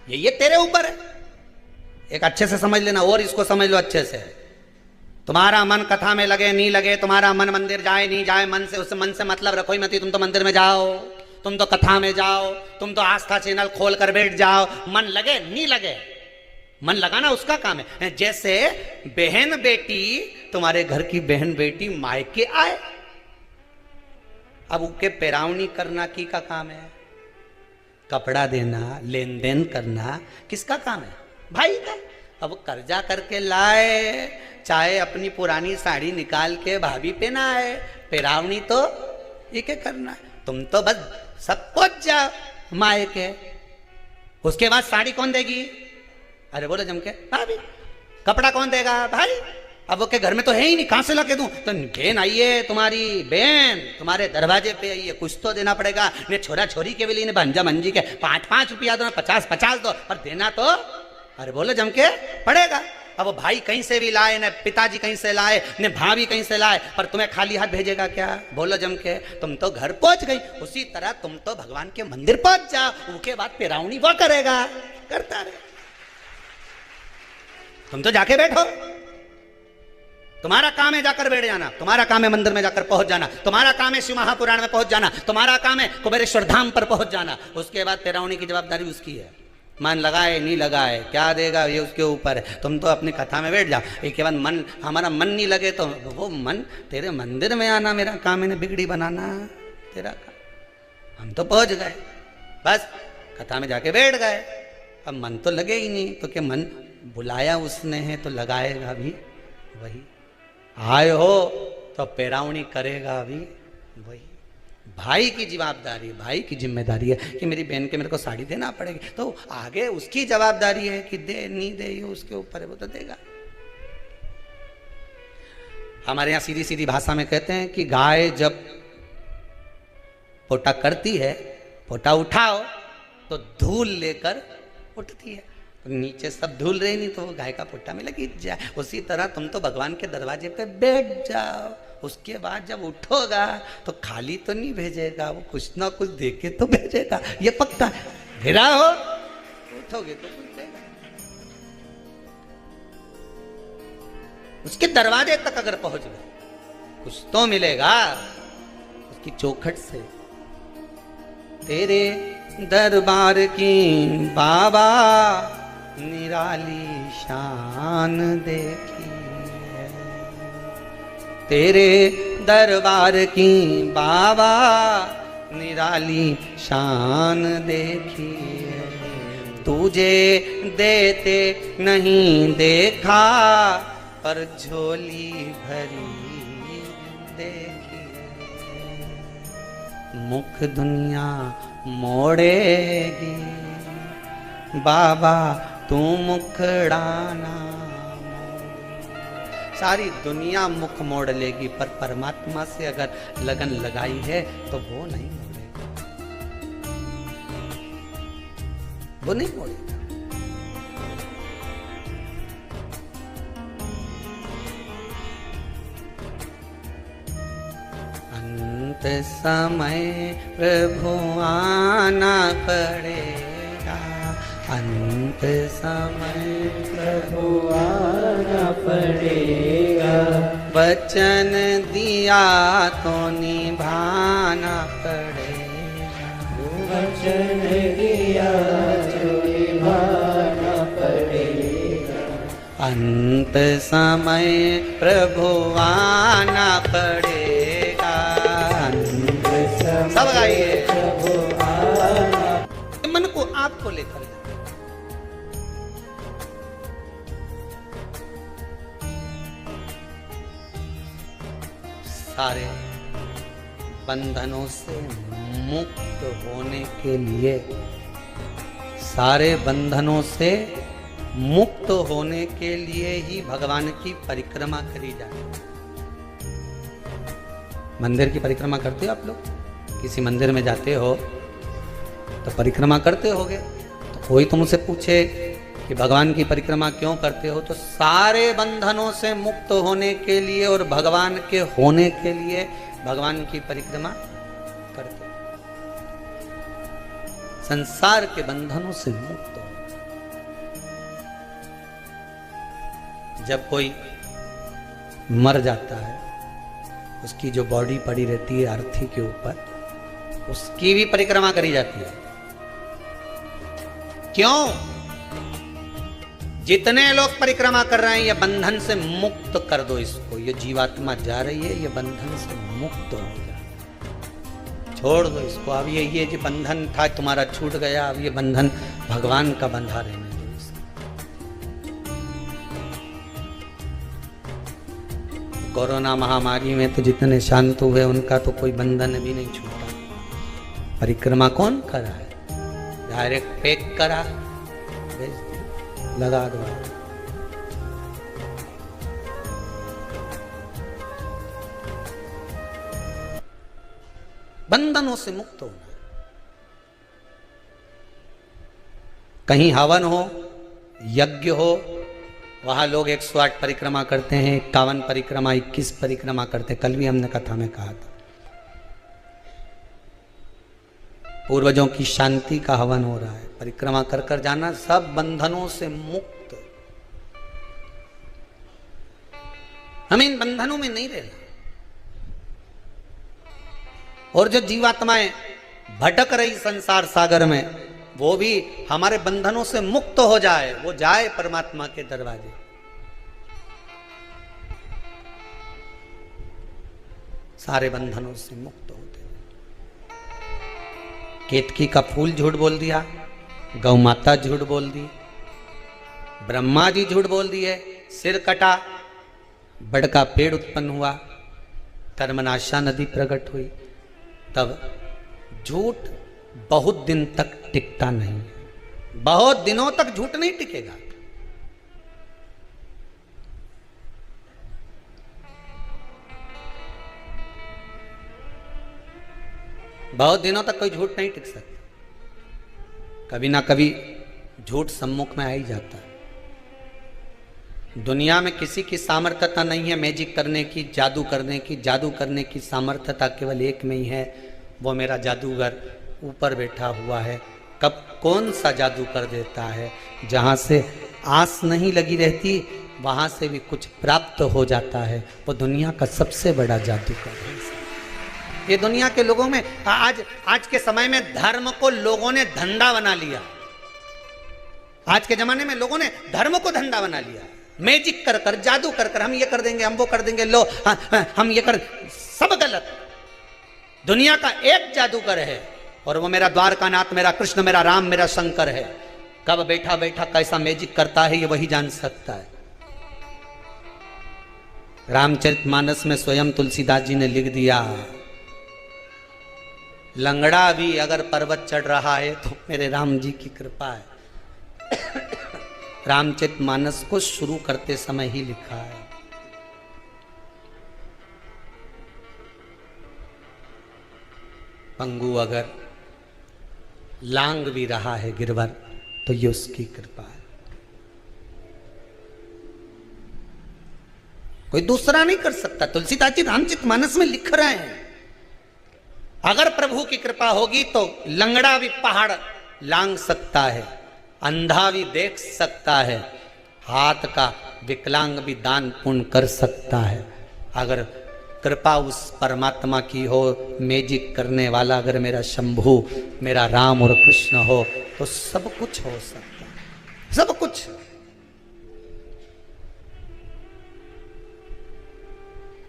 ये तेरे ऊपर है। एक अच्छे से समझ लेना और इसको समझ लो अच्छे से। तुम्हारा मन कथा में लगे नहीं लगे, तुम्हारा मन मंदिर जाए नहीं जाए, मन से उस मन से मतलब रखो ही मत। तुम तो मंदिर में जाओ, तुम तो कथा में जाओ, तुम तो आस्था चैनल खोल कर बैठ जाओ, मन लगे नहीं लगे, मन लगाना उसका काम है। जैसे बहन बेटी, तुम्हारे घर की बहन बेटी मायके आए, अब उनके पैरावनी करना की का काम है? कपड़ा देना, लेन देन करना किसका काम है? भाई का। अब कर्जा करके लाए, चाहे अपनी पुरानी साड़ी निकाल के भाभी पे ना आए, पैरावनी तो ये क्या करना है? तुम तो बस सब पहुंच जाओ मायके, उसके बाद साड़ी कौन देगी? अरे बोलो जम के, भाभी। कपड़ा कौन देगा? भाई। अब वो के घर में तो है ही नहीं, कहां से लाके दूं? तो बहन आई है, तुम्हारी बहन तुम्हारे दरवाजे पे आई है, कुछ तो देना पड़ेगा। ने छोरा छोरी के लिए, भंजा मंजी के 5-5 रुपया दो, 50-50 दो, पर देना तो अरे बोलो जम के पड़ेगा। अब वो भाई कहीं से भी लाए, न पिताजी कहीं से लाए, न भाभी कहीं से लाए, पर तुम्हें खाली हाथ भेजेगा क्या? बोलो जम के। तुम तो घर पहुंच गई, उसी तरह तुम तो भगवान के मंदिर पहुंच जाओ, उसके बाद पैरावनी वो करेगा, करता रहे। तुम तो जाके बैठो, तुम्हारा काम है जाकर बैठ जाना, तुम्हारा काम है मंदिर में जाकर पहुंच जाना, तुम्हारा काम है शिव महापुराण में पहुंच जाना, तुम्हारा काम है कुबेरेश्वर धाम पर पहुंच जाना। उसके बाद पैरावनी की जवाबदारी उसकी है। मन लगाए नहीं लगाए क्या देगा ये उसके ऊपर है। तुम तो अपनी कथा में बैठ जाओ। एक के बाद मन, हमारा मन नहीं लगे तो वो मन तेरे मंदिर में आना मेरा काम है, बिगड़ी बनाना तेरा काम। हम तो पहुंच गए, बस कथा में जाके बैठ गए। अब मन तो लगे ही नहीं, तो क्या मन बुलाया उसने है तो लगाएगा भी वही। आए हो तो पैरावनी करेगा भी वही। भाई की जवाबदारी, भाई की जिम्मेदारी है कि मेरी बहन के मेरे को साड़ी देना पड़ेगी, तो आगे उसकी जवाबदारी है कि दे नहीं दे, ये उसके ऊपर है, वो तो देगा। हमारे यहाँ सीधी सीधी भाषा में कहते हैं कि गाय जब पोटा करती है, पोटा उठाओ तो धूल लेकर उठती है। नीचे सब धूल रही नहीं तो वो गाय का पोटा में लगी जाए। उसी तरह तुम तो भगवान के दरवाजे पे बैठ जाओ, उसके बाद जब उठोगा तो खाली तो नहीं भेजेगा, वो कुछ ना कुछ देके तो भेजेगा, ये पक्का है। भिड़ा हो उठोगे तो कुछ देगा। उसके दरवाजे तक अगर पहुंच गए कुछ तो मिलेगा उसकी चौखट से। तेरे दरबार की बाबा निराली शान देखी है, तेरे दरबार की बाबा निराली शान देखी है। तुझे देते नहीं देखा पर झोली भरी देखी है। मुख दुनिया मोड़ेगी बाबा तू मुखड़ाना। सारी दुनिया मुख मोड़ लेगी पर परमात्मा से अगर लगन लगाई है तो वो नहीं मोड़ेगा, वो नहीं मोड़ेगा। अंत समय प्रभु आना पड़ेगा, अंत समय प्रभु आना पड़ेगा। वचन दिया तो निभाना पड़ेगा, वचन दिया तो निभाना पड़ेगा। अंत समय प्रभु आना पड़ेगा। अंत समय सब गाइए। प्रभु लेकर जाए। सारे बंधनों से मुक्त होने के लिए, सारे बंधनों से मुक्त होने के लिए ही भगवान की परिक्रमा करी जाए। मंदिर की परिक्रमा करते हो आप लोग? किसी मंदिर में जाते हो तो परिक्रमा करते होगे, तो कोई तुमसे पूछे कि भगवान की परिक्रमा क्यों करते हो, तो सारे बंधनों से मुक्त होने के लिए और भगवान के होने के लिए भगवान की परिक्रमा करते हो। संसार के बंधनों से मुक्त हो। जब कोई मर जाता है, उसकी जो बॉडी पड़ी रहती है अर्थी के ऊपर, उसकी भी परिक्रमा करी जाती है। क्यों? जितने लोग परिक्रमा कर रहे हैं, ये बंधन से मुक्त कर दो इसको। ये जीवात्मा जा रही है, ये बंधन से मुक्त हो जाए, छोड़ दो इसको। अब ये जो बंधन था तुम्हारा छूट गया, अब ये बंधन भगवान का बंधा रहने दो। कोरोना महामारी में तो जितने शांत हुए उनका तो कोई बंधन भी नहीं छूटा। परिक्रमा कौन करा है? डायरेक्ट पैक करा, लगा दो। बंधनों से मुक्त होना। कहीं हवन हो, यज्ञ हो, वहां लोग 108 परिक्रमा करते हैं, 51 परिक्रमा, 21 परिक्रमा करते। कल भी हमने कथा में कहा था, पूर्वजों की शांति का हवन हो रहा है। परिक्रमा कर कर जाना, सब बंधनों से मुक्त। हमें इन बंधनों में नहीं रहना। और जो जीवात्माएं भटक रही संसार सागर में, वो भी हमारे बंधनों से मुक्त हो जाए, वो जाए परमात्मा के दरवाजे। सारे बंधनों से मुक्त होते। केतकी का फूल झूठ बोल दिया, गौ माता झूठ बोल दी, ब्रह्मा जी झूठ बोल दिए, सिर कटा, बड़ का पेड़ उत्पन्न हुआ, कर्मनाशा नदी प्रकट हुई। तब झूठ बहुत दिन तक टिकता नहीं, बहुत दिनों तक झूठ नहीं टिकेगा। बहुत दिनों तक कोई झूठ नहीं टिक सकता। कभी ना कभी झूठ सम्मुख में आ ही जाता है। दुनिया में किसी की सामर्थ्यता नहीं है मैजिक करने की, जादू करने की। जादू करने की सामर्थ्यता केवल एक में ही है, वो मेरा जादूगर ऊपर बैठा हुआ है। कब कौन सा जादू कर देता है, जहाँ से आस नहीं लगी रहती वहाँ से भी कुछ प्राप्त हो जाता है। वो दुनिया का सबसे बड़ा जादूगर है। ये दुनिया के लोगों में आज के समय में धर्म को लोगों ने धंधा बना लिया। आज के जमाने में लोगों ने धर्म को धंधा बना लिया। मैजिक कर कर, जादू कर कर, हम ये कर देंगे, हम वो कर देंगे, लो हम ये कर। सब गलत। दुनिया का एक जादूगर है और वो मेरा द्वारकानाथ, मेरा कृष्ण, मेरा राम, मेरा शंकर है। कब बैठा बैठा कैसा मैजिक करता है ये वही जान सकता है। रामचरितमानस में स्वयं तुलसीदास जी ने लिख दिया, लंगड़ा भी अगर पर्वत चढ़ रहा है तो मेरे राम जी की कृपा है। रामचरितमानस को शुरू करते समय ही लिखा है। पंगु अगर लांग भी रहा है गिरवर तो ये उसकी कृपा है, कोई दूसरा नहीं कर सकता। तुलसीदास जी रामचरितमानस में लिख रहे हैं, अगर प्रभु की कृपा होगी तो लंगड़ा भी पहाड़ लांग सकता है, अंधा भी देख सकता है, हाथ का विकलांग भी दान पुण्य कर सकता है। अगर कृपा उस परमात्मा की हो, मैजिक करने वाला अगर मेरा शंभु, मेरा राम और कृष्ण हो, तो सब कुछ हो सकता है, सब कुछ।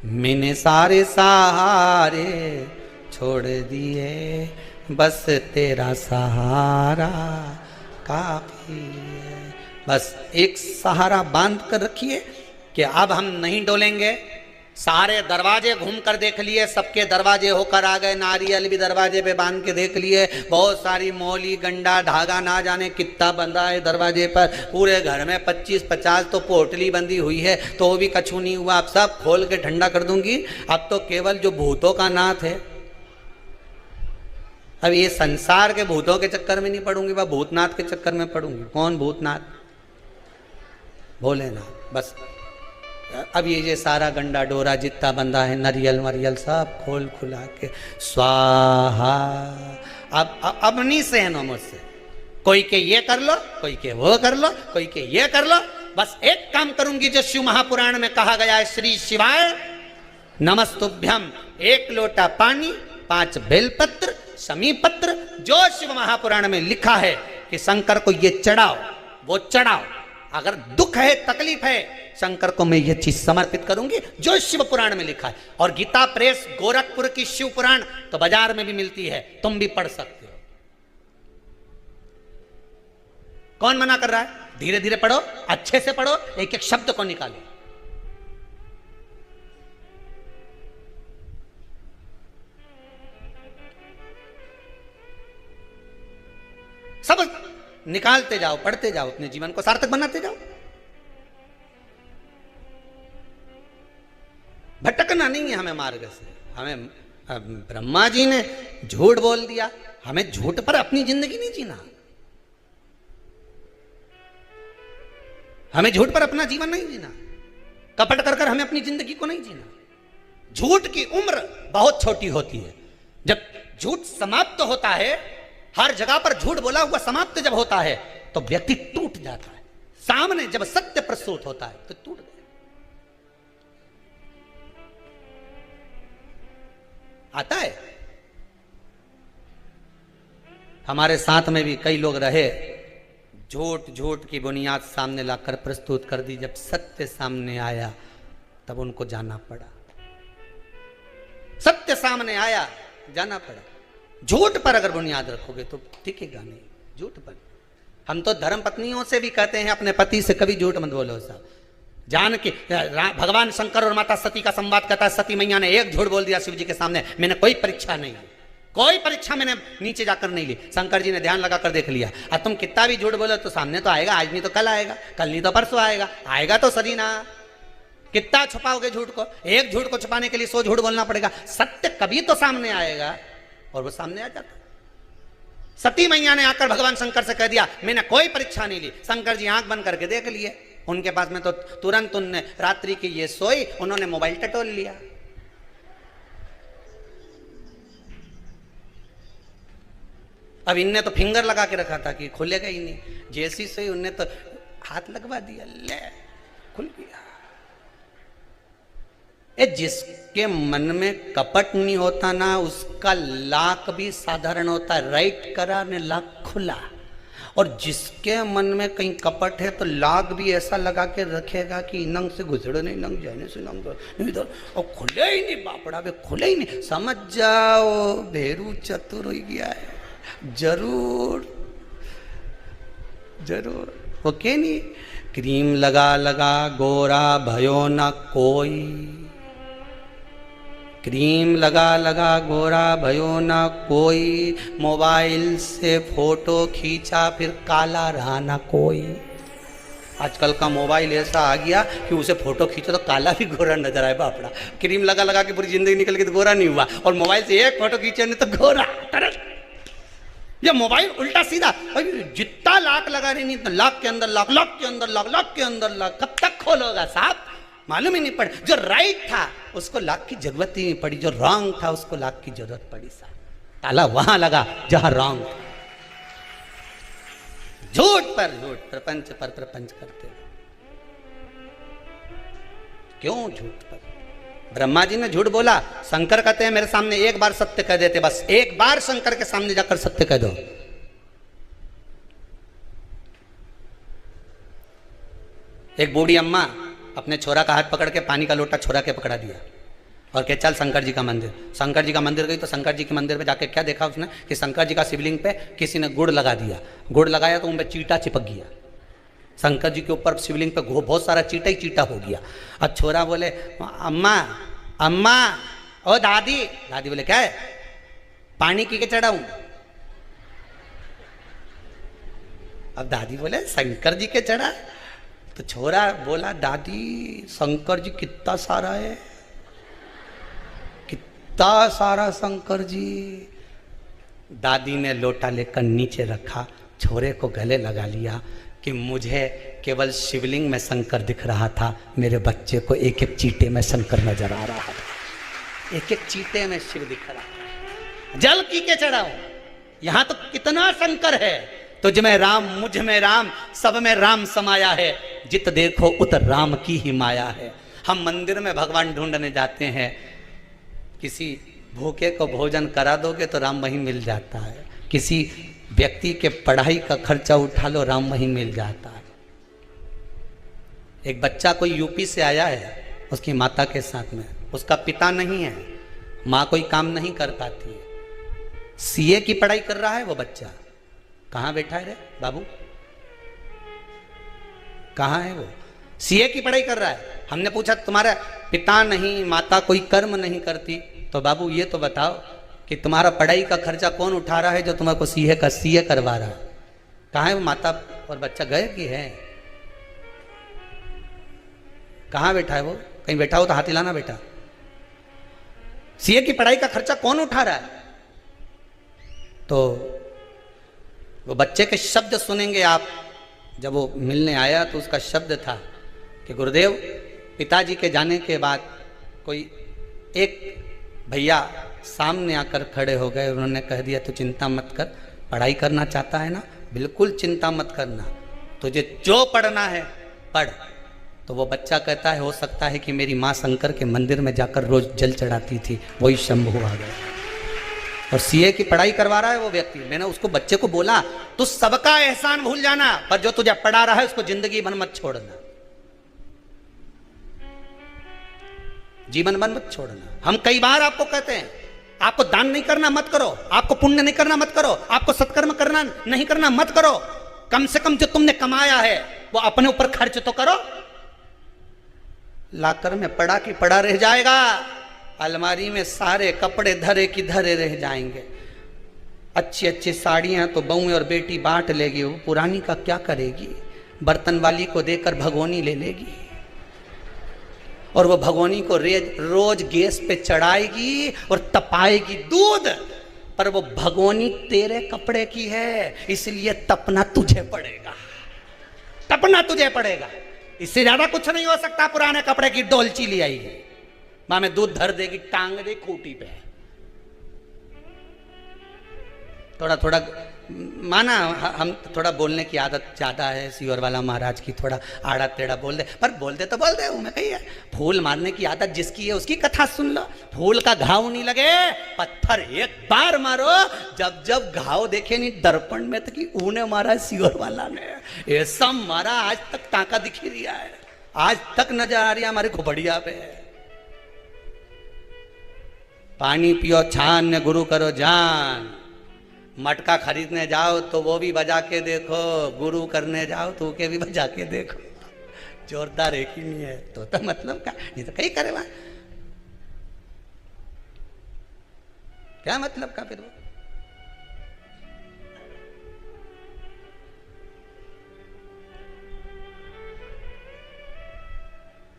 मैंने सारे सहारे छोड़ दिए, बस तेरा सहारा काफी है। बस एक सहारा बांध कर रखिए कि अब हम नहीं डोलेंगे। सारे दरवाजे घूम कर देख लिए, सबके दरवाजे होकर आ गए, नारियल भी दरवाजे पे बांध के देख लिए, बहुत सारी मौली गंडा धागा ना जाने कितना बंधा है दरवाजे पर, पूरे घर में 25-50 तो पोटली बंधी हुई है, तो वो भी कछु नहीं हुआ। अब सब खोल के ठंडा कर दूंगी। अब तो केवल जो भूतों का नाथ है, अब ये संसार के भूतों के चक्कर में नहीं पड़ूंगी, वह भूतनाथ के चक्कर में पड़ूंगी। कौन भूतनाथ? भोलेनाथ। बस अब ये सारा गंडा डोरा जितना बंदा है, नरियल मरियल सब खोल खुला के स्वाहा। अब नहीं सहनो मुझसे, कोई के ये कर लो, कोई के वो कर लो, कोई के ये कर लो। बस एक काम करूंगी जो शिव महापुराण में कहा गया है, श्री शिवाय नमस्तुभ्यम। 1 लोटा पानी, 5 बेलपत्र, समीपत्र, जो शिव महापुराण में लिखा है कि शंकर को ये चढ़ाओ, वो चढ़ाओ। अगर दुख है, तकलीफ है, शंकर को मैं ये चीज समर्पित करूंगी जो शिव पुराण में लिखा है। और गीता प्रेस गोरखपुर की शिव पुराण तो बाजार में भी मिलती है, तुम भी पढ़ सकते हो। कौन मना कर रहा है? धीरे धीरे पढ़ो, अच्छे से पढ़ो, एक एक शब्द को निकालो। सब निकालते जाओ, पढ़ते जाओ, अपने जीवन को सार्थक बनाते जाओ। भटकना नहीं है हमें मार्ग से। हमें ब्रह्मा जी ने झूठ बोल दिया, हमें झूठ पर अपनी जिंदगी नहीं जीना, हमें झूठ पर अपना जीवन नहीं जीना, कपट कर हमें अपनी जिंदगी को नहीं जीना। झूठ की उम्र बहुत छोटी होती है। जब झूठ समाप्त होता है, हर जगह पर झूठ बोला हुआ समाप्त जब होता है, तो व्यक्ति टूट जाता है। सामने जब सत्य प्रस्तुत होता है तो टूट गया। आता है। हमारे साथ में भी कई लोग रहे, झूठ झूठ की बुनियाद सामने लाकर प्रस्तुत कर दी। जब सत्य सामने आया तब उनको जाना पड़ा। सत्य सामने आया, जाना पड़ा। झूठ पर अगर बुनियाद रखोगे तो टिकेगा नहीं। झूठ पर हम तो धर्म पत्नियों से भी कहते हैं, अपने पति से कभी झूठ मत बोलो साहब। जान के भगवान शंकर और माता सती का संवाद कहता है, सती मैया ने एक झूठ बोल दिया शिव जी के सामने, मैंने कोई परीक्षा नहीं ली, कोई परीक्षा मैंने नीचे जाकर नहीं ली। शंकर जी ने ध्यान लगाकर देख लिया। अब तुम कितना भी झूठ बोलो तो सामने तो आएगा, आज नहीं तो कल आएगा, कल नहीं तो परसों आएगा, आएगा तो सदी ना। कितना छुपाओगे झूठ को? एक झूठ को छुपाने के लिए 100 झूठ बोलना पड़ेगा। सत्य कभी तो सामने आएगा, और वो सामने आ जाता। सती मैया ने आकर भगवान शंकर से कह दिया, मैंने कोई परीक्षा नहीं ली। शंकर जी आंख बंद करके देख लिए। उनके पास में तो तुरंत उनने रात्रि की ये सोई, उन्होंने मोबाइल टटोल लिया। अब इनने तो फिंगर लगा के रखा था कि खुलेगा ही नहीं। जैसी से उनने तो हाथ लगवा दिया, ले खुल गया। जिसके मन में कपट नहीं होता ना, उसका लाक भी साधारण होता है। राइट करा ने लाक खुला। और जिसके मन में कहीं कपट है तो लाक भी ऐसा लगा के रखेगा कि नंग से गुजरे नहीं, नंग जाने से नंग नहीं, इधर और खुले ही नहीं, बापड़ा बे खुले ही नहीं। समझ जाओ भेरू चतुर हो गया है। जरूर जरूर ओके नहीं। क्रीम लगा लगा गोरा भयो ना कोई, क्रीम लगा लगा गोरा भयो ना कोई, मोबाइल से फोटो खींचा फिर काला रहा ना कोई। आजकल का मोबाइल ऐसा आ गया कि उसे फोटो खींचो तो काला भी गोरा नजर आए बापड़ा। क्रीम लगा लगा के पूरी जिंदगी निकल गई तो गोरा नहीं हुआ, और मोबाइल से एक फोटो खींचे नहीं तो गोरा। ये मोबाइल उल्टा सीधा। जितना लाख लगा रही नहीं तो लाख के अंदर लाख, लाख के अंदर लाख, लाख के अंदर लाख, कब तक खोलोगा साहब? मालूम ही नहीं पड़ा। जो राइट था उसको लाख की जरूरत ही नहीं पड़ी, जो रॉन्ग था उसको लाख की जरूरत पड़ी। साहब ताला वहां लगा जहां रॉन्ग था। झूठ पर झूठ, प्रपंच पर प्रपंच करते हो। क्यों झूठ पर? ब्रह्मा जी ने झूठ बोला, शंकर कहते हैं मेरे सामने एक बार सत्य कह देते, बस एक बार शंकर के सामने जाकर सत्य कह दो। एक बूढ़ी अम्मा अपने छोरा का हाथ पकड़ के पानी का लोटा छोरा के पकड़ा दिया। और कहे चल शंकर जी का मंदिर। शंकर जी का मंदिर गई तो शंकर जी के मंदिर पे जाके क्या देखा उसने कि शंकर जी का शिवलिंग पे किसी ने गुड़ लगा दिया। गुड़ लगाया तो उन पे चींटा चिपक गया। शंकर जी के ऊपर शिवलिंग पे बहुत सारा चींटा ही चींटा हो गया। अब छोरा बोले अम्मा अम्मा ओ दादी। दादी बोले क्या है? पानी की के चढ़ाऊं? अब दादी बोले शंकर जी के चढ़ा। तो छोरा बोला दादी शंकर जी कितना सारा है, कितना सारा शंकर जी। दादी ने लोटा लेकर नीचे रखा, छोरे को गले लगा लिया कि मुझे केवल शिवलिंग में शंकर दिख रहा था, मेरे बच्चे को एक एक चींटे में शंकर नजर आ रहा था। एक एक चींटे में शिव दिख रहा था। जल की के चढ़ाओ, यहां तो कितना शंकर है। तुझ में राम मुझ में राम सब में राम समाया है, जित देखो उत राम की ही माया है। हम मंदिर में भगवान ढूंढने जाते हैं, किसी भूखे को भोजन करा दोगे तो राम वहीं मिल जाता है। किसी व्यक्ति के पढ़ाई का खर्चा उठा लो, राम वहीं मिल जाता है। एक बच्चा कोई यूपी से आया है उसकी माता के साथ में, उसका पिता नहीं है, माँ कोई काम नहीं कर पाती है, सीए की पढ़ाई कर रहा है वो बच्चा। कहाँ बैठा है रे बाबू? कहाँ है वो? सीए की पढ़ाई कर रहा है। हमने पूछा तुम्हारा पिता नहीं माता कोई कर्म नहीं करती, तो बाबू ये तो बताओ कि तुम्हारा पढ़ाई का खर्चा कौन उठा रहा है जो तुम्हारे को सीए करवा रहा है? कहाँ है वो माता और बच्चा? गए कि है? कहाँ बैठा है वो? कहीं बैठा हो तो हाथ हिलाना बेटा। सीए की पढ़ाई का खर्चा कौन उठा रहा है? तो वो बच्चे के शब्द सुनेंगे आप। जब वो मिलने आया तो उसका शब्द था कि गुरुदेव पिताजी के जाने के बाद कोई एक भैया सामने आकर खड़े हो गए। उन्होंने कह दिया तू चिंता मत कर, पढ़ाई करना चाहता है ना, बिल्कुल चिंता मत करना, तुझे जो पढ़ना है पढ़। तो वो बच्चा कहता है हो सकता है कि मेरी माँ शंकर के मंदिर में जाकर रोज जल चढ़ाती थी, वही शंभू आ गया और सीए की पढ़ाई करवा रहा है वो व्यक्ति। मैंने उसको बच्चे को बोला तू सबका एहसान भूल जाना, पर जो तुझे पढ़ा रहा है उसको जिंदगी भर मत छोड़ना, जीवन भर मत छोड़ना। हम कई बार आपको कहते हैं आपको दान नहीं करना मत करो, आपको पुण्य नहीं करना मत करो, आपको सत्कर्म करना नहीं करना मत करो, कम से कम जो तुमने कमाया है वो अपने ऊपर खर्च तो करो। लाकर में पड़ा की पड़ा रह जाएगा, अलमारी में सारे कपड़े धरे की धरे रह जाएंगे। अच्छी अच्छी साड़ियां तो बहू और बेटी बांट लेगी, वो पुरानी का क्या करेगी? बर्तन वाली को देकर भगोनी ले लेगी और वो भगोनी को रोज गैस पे चढ़ाएगी और तपाएगी दूध, पर वो भगोनी तेरे कपड़े की है, इसलिए तपना तुझे पड़ेगा, तपना तुझे पड़ेगा। इससे ज्यादा कुछ नहीं हो सकता। पुराने कपड़े की डोलची ले आएगी, माँ में दूध धर देगी, टांग दे खूटी पे। थोड़ा थोड़ा माना हम थोड़ा बोलने की आदत ज्यादा है, सियोर वाला महाराज की, थोड़ा आड़ा टेढ़ा बोल दे, पर बोल दे तो बोल दे, मैं कही है। फूल मारने की आदत जिसकी है उसकी कथा सुन लो। फूल का घाव नहीं लगे, पत्थर एक बार मारो। जब जब घाव देखे नहीं दर्पण में तो कि ऊने मारा सियोर वाला ने, ऐसा मारा आज तक टाका दिखी रिया है, आज तक नजर आ रही है हमारे घुबड़िया पे। पानी पियो छान गुरु करो जान, मटका खरीदने जाओ तो वो भी बजा के देखो, गुरु करने जाओ तो के भी बजा के देखो। जोरदार एक ही नहीं है तो मतलब क्या, नहीं तो कहीं करे वहां क्या मतलब का। फिर वो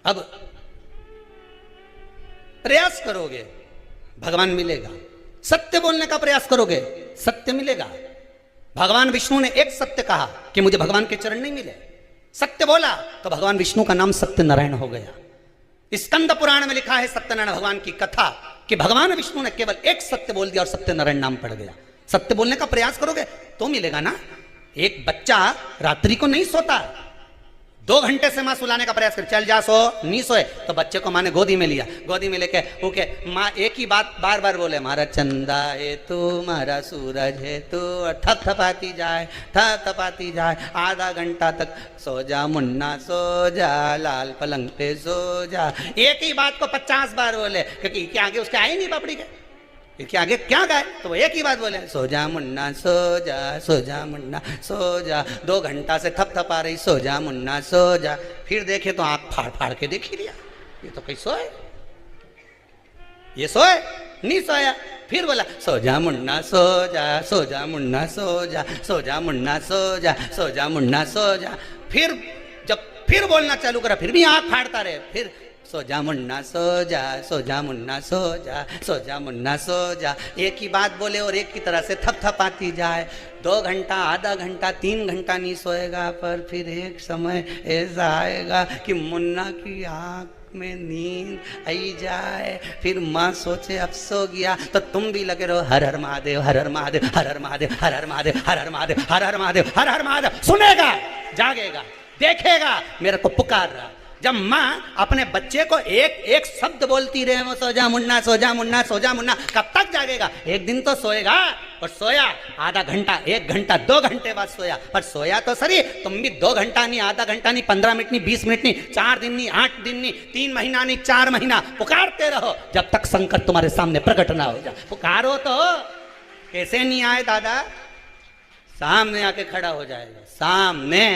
अब प्रयास करोगे भगवान मिलेगा, सत्य बोलने का प्रयास करोगे सत्य मिलेगा। भगवान विष्णु ने एक सत्य कहा कि मुझे भगवान के चरण नहीं मिले, सत्य बोला तो भगवान विष्णु का नाम सत्यनारायण हो गया। स्कंद पुराण में लिखा है सत्यनारायण भगवान की कथा कि भगवान विष्णु ने केवल एक सत्य बोल दिया और सत्यनारायण नाम पड़ गया। सत्य बोलने का प्रयास करोगे तो मिलेगा ना। एक बच्चा रात्रि को नहीं सोता, 2 घंटे से माँ सुलाने का प्रयास कर, चल जा सो, नहीं सोए तो बच्चे को माँ ने गोदी में लिया, गोदी में लेके ओके माँ एक ही बात बार बार बोले, मारा चंदा है तू, मारा सूरज है तू, थप थपाती जाए आधा घंटा तक, सो जा मुन्ना सो जा, लाल पलंग पे सो जा। एक ही बात को 50 बार बोले, क्योंकि क्या आगे उसके आए नहीं पापड़ी के, इसके आगे क्या गाए, तो वो एक ही बात बोले, सो जा मुन्ना सो जा मुन्ना सो जा। 2 घंटा से थप थपा रही, सो जा मुन्ना सो जा। फिर देखे तो आंख फाड़ फाड़ के देख ही लिया, ये तो कहीं सोए, ये सोए नहीं सोया। फिर बोला सो जा मुन्ना सो जा मुन्ना सो जा मुन्ना सो जा मुन्ना सो जा। फिर जब फिर बोलना चालू करा, फिर भी आंख फाड़ता रहे, फिर सो जा मुन्ना सो जा मुन्ना सो जा मुन्ना सो जा। एक ही बात बोले और एक की तरह से थप थपाती जाए। 2 घंटा, आधा घंटा, 3 घंटा नहीं सोएगा, पर फिर एक समय ऐसा आएगा कि मुन्ना की आँख में नींद आई जाए। फिर माँ सोचे अब सो गया, तो तुम भी लगे रहो हर हर महादेव, हर हर महादेव, हर हर महादेव, हर हर महादेव, हर हर महादेव, हर हर महादेव, हर हर महादेव। सुनेगा, जागेगा, देखेगा मेरे को पुकार रहा। जब माँ अपने बच्चे को एक एक शब्द बोलती रहे, वो सो जा मुन्ना सो जा मुन्ना सो जा मुन्ना, कब तक जागेगा? एक दिन तो सोएगा, और सोया आधा घंटा, 1 घंटा, 2 घंटे बाद सोया, पर सोया तो सही। तुम भी 2 घंटा नहीं, आधा घंटा नहीं, 15 मिनट नहीं, 20 मिनट नहीं, 4 दिन नहीं, 8 दिन नहीं, 3 महीना नहीं, 4 महीना पुकारते रहो, जब तक शंकर तुम्हारे सामने प्रकट ना हो जाए। पुकारो तो कैसे नहीं आए दादा, सामने आके खड़ा हो जाएगा, सामने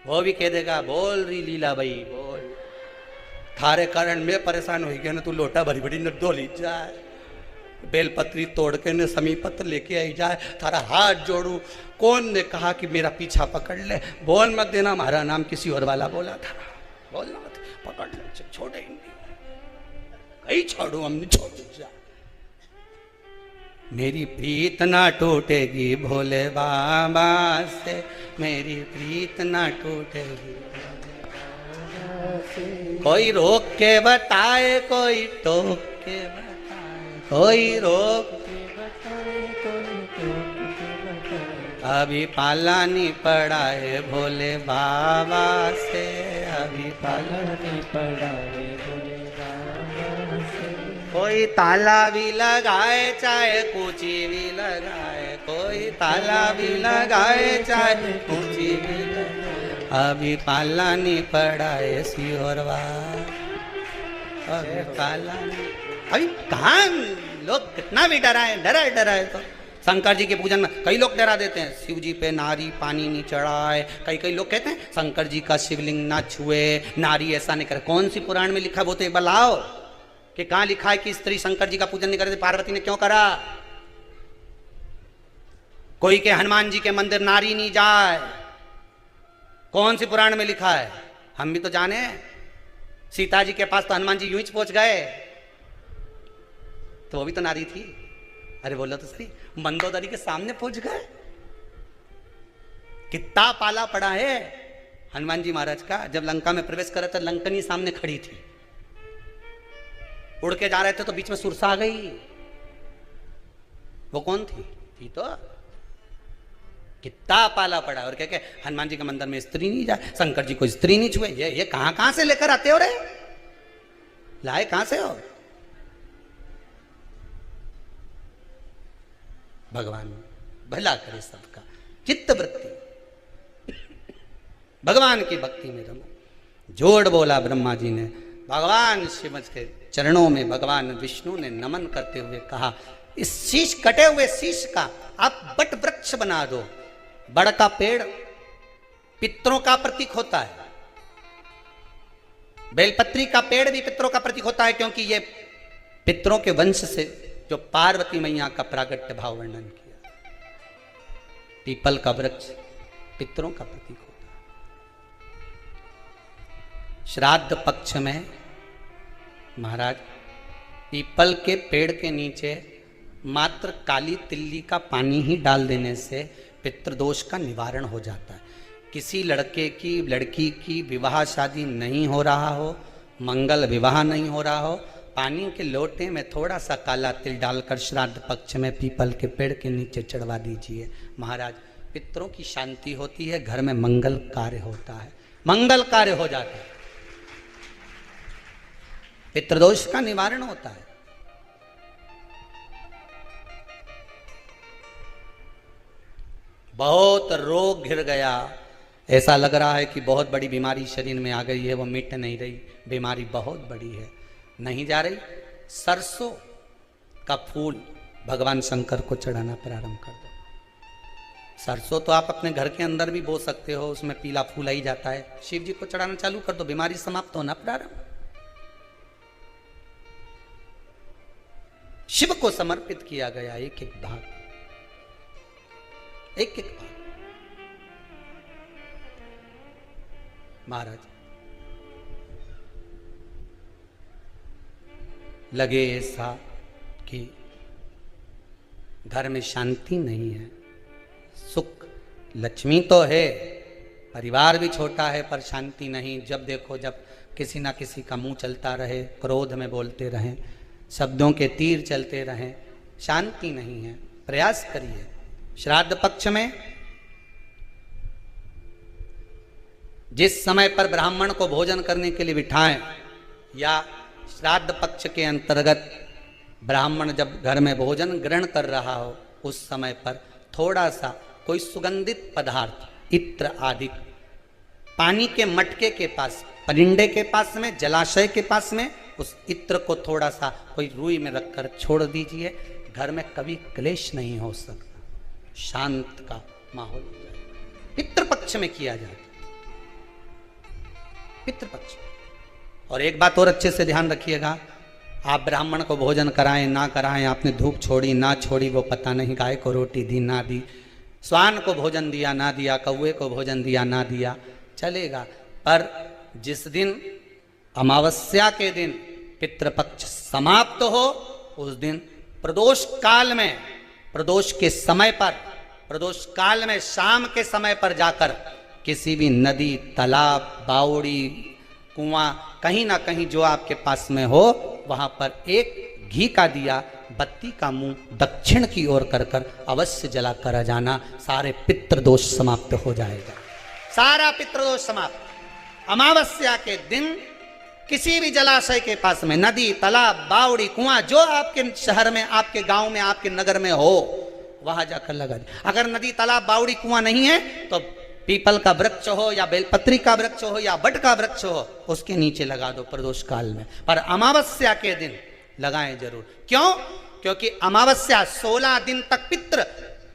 वो भी कह देगा, बोल रही लीला भाई बोल, थारे कारण मैं परेशान हो गया ना, तू लोटा भरी भरी न डोली जाए, बेलपत्री तोड़ के न समी पत्र लेके आई जाए, थारा हाथ जोड़ू। कौन ने कहा कि मेरा पीछा पकड़ ले, बोल मत देना हमारा नाम किसी और वाला बोला था, बोलना मत, पकड़ ले, छोड़े ही नहीं, कहीं छोड़ू, हमने छोड़ू जा। मेरी प्रीत ना टूटेगी भोले बाबा से, मेरी प्रीत ना टूटेगी। कोई रोक के बताए, कोई टोक के बताए, कोई रोक के बताए, कोई टोक के बताए। अभी पाला नहीं पड़ा है भोले बाबा से, अभी पाला नहीं पड़ा है भोले बाबा से। कोई ताला भी लगाए, चाहे कूची भी लगाए, कोई ताला भी लगाए, चाहे कूची भी लगाए। अभी पाला नहीं पड़ा है सिहोरवा, अभी पाला नहीं। अभी कहाँ लोग कितना भी डराए, डराए तो शंकर जी के पूजन में कई लोग डरा देते हैं, शिव जी पे नारी पानी नहीं चढ़ाए। कई लोग कहते हैं शंकर जी का शिवलिंग ना छुए, नारी ऐसा नहीं करे। कौन सी पुराण में लिखा, वो तो एक बार लाओ कि कहाँ लिखा है कि स्त्री शंकर जी का पूजन नहीं करती, पार्वती ने क्यों करा? कोई के हनुमान जी के मंदिर नारी नहीं जाए, कौन सी पुराण में लिखा है? हम भी तो जाने, सीता जी के पास तो हनुमान जी यूं ही पहुंच गए, तो वो भी तो नारी थी। अरे बोलो तो सही, मंदोदरी के सामने पहुंच गए। कितना पाला पड़ा है हनुमान जी महाराज का। जब लंका में प्रवेश करे तो लंकनी सामने खड़ी थी, उड़ के जा रहे थे तो बीच में सुरसा आ गई। वो कौन थी? थी तो कितना पाला पड़ा। और क्या हनुमान जी के मंदिर में स्त्री नहीं जाए, शंकर जी को स्त्री नहीं छुए। ये कहां से लेकर आते हो रे, लाए कहां से हो? भगवान भला करे सबका, चित्त वृत्ति भगवान की भक्ति में रमो। जोड़ बोला ब्रह्मा जी ने, भगवान शिव के चरणों में भगवान विष्णु ने नमन करते हुए कहा, इस शीश, कटे हुए शीश का आप बट वृक्ष बना दो। बड़ का पेड़ पितरों का प्रतीक होता है, बेलपत्री का पेड़ भी पितरों का प्रतीक होता है, क्योंकि ये पितरों के वंश से जो पार्वती मैया का प्रागट्य भाव वर्णन किया। पीपल का वृक्ष पितरों का प्रतीक होता है। श्राद्ध पक्ष में महाराज पीपल के पेड़ के नीचे मात्र काली तिल्ली का पानी ही डाल देने से पितृदोष का निवारण हो जाता है। किसी लड़के की लड़की की विवाह शादी नहीं हो रहा हो, मंगल विवाह नहीं हो रहा हो, पानी के लोटे में थोड़ा सा काला तिल डालकर श्राद्ध पक्ष में पीपल के पेड़ के नीचे चढ़वा दीजिए। महाराज पितरों की शांति होती है, घर में मंगल कार्य होता है। मंगल कार्य हो जाता है, पितृदोष का निवारण होता है। बहुत रोग घिर गया, ऐसा लग रहा है कि बहुत बड़ी बीमारी शरीर में आ गई है, वो मिट नहीं रही, बीमारी बहुत बड़ी है, नहीं जा रही। सरसों का फूल भगवान शंकर को चढ़ाना प्रारंभ कर दो। सरसों तो आप अपने घर के अंदर भी बो सकते हो, उसमें पीला फूल ही जाता है, शिव जी को चढ़ाना चालू कर दो, बीमारी समाप्त होना प्रारंभ। शिव को समर्पित किया गया एक एक भाग, एक एक भाग। महाराज लगे ऐसा कि घर में शांति नहीं है, सुख लक्ष्मी तो है, परिवार भी छोटा है पर शांति नहीं। जब देखो जब किसी ना किसी का मुंह चलता रहे, क्रोध में बोलते रहें, शब्दों के तीर चलते रहें, शांति नहीं है। प्रयास करिए श्राद्ध पक्ष में जिस समय पर ब्राह्मण को भोजन करने के लिए बिठाएं, या श्राद्ध पक्ष के अंतर्गत ब्राह्मण जब घर में भोजन ग्रहण कर रहा हो, उस समय पर थोड़ा सा कोई सुगंधित पदार्थ, इत्र आदि, पानी के मटके के पास, परिंडे के पास में, जलाशय के पास में उस इत्र को थोड़ा सा कोई रुई में रखकर छोड़ दीजिए। घर में कभी क्लेश नहीं हो सकता, शांत का माहौल हो जाए। पितृपक्ष में किया जाता, पितृपक्ष। और एक बात और अच्छे से ध्यान रखिएगा, आप ब्राह्मण को भोजन कराएं ना कराएं, आपने धूप छोड़ी ना छोड़ी वो पता नहीं, गाय को रोटी दी ना दी, स्वान को भोजन दिया ना दिया, कौवे को भोजन दिया ना दिया, चलेगा। पर जिस दिन अमावस्या के दिन पितृपक्ष समाप्त हो, उस दिन प्रदोष काल में, प्रदोष के समय पर, प्रदोष काल में शाम के समय पर जाकर किसी भी नदी, तालाब, बावड़ी, कुआं, कहीं ना कहीं जो आपके पास में हो, वहां पर एक घी का दिया, बत्ती का मुंह दक्षिण की ओर कर कर अवश्य जला कर आ जाना। सारे पितृदोष समाप्त हो जाएगा, सारा पितृदोष समाप्त। अमावस्या के दिन किसी भी जलाशय के पास में, नदी, तालाब, बावड़ी, कुआं, जो आपके शहर में, आपके गांव में, आपके नगर में हो, वहां जाकर लगा दे। अगर नदी, तालाब, बावड़ी, कुआं नहीं है तो पीपल का वृक्ष हो या बेलपत्री का वृक्ष हो या बट का वृक्ष हो, उसके नीचे लगा दो प्रदोष काल में। पर अमावस्या के दिन लगाएं जरूर। क्यों? क्योंकि अमावस्या 16 दिन तक पितृ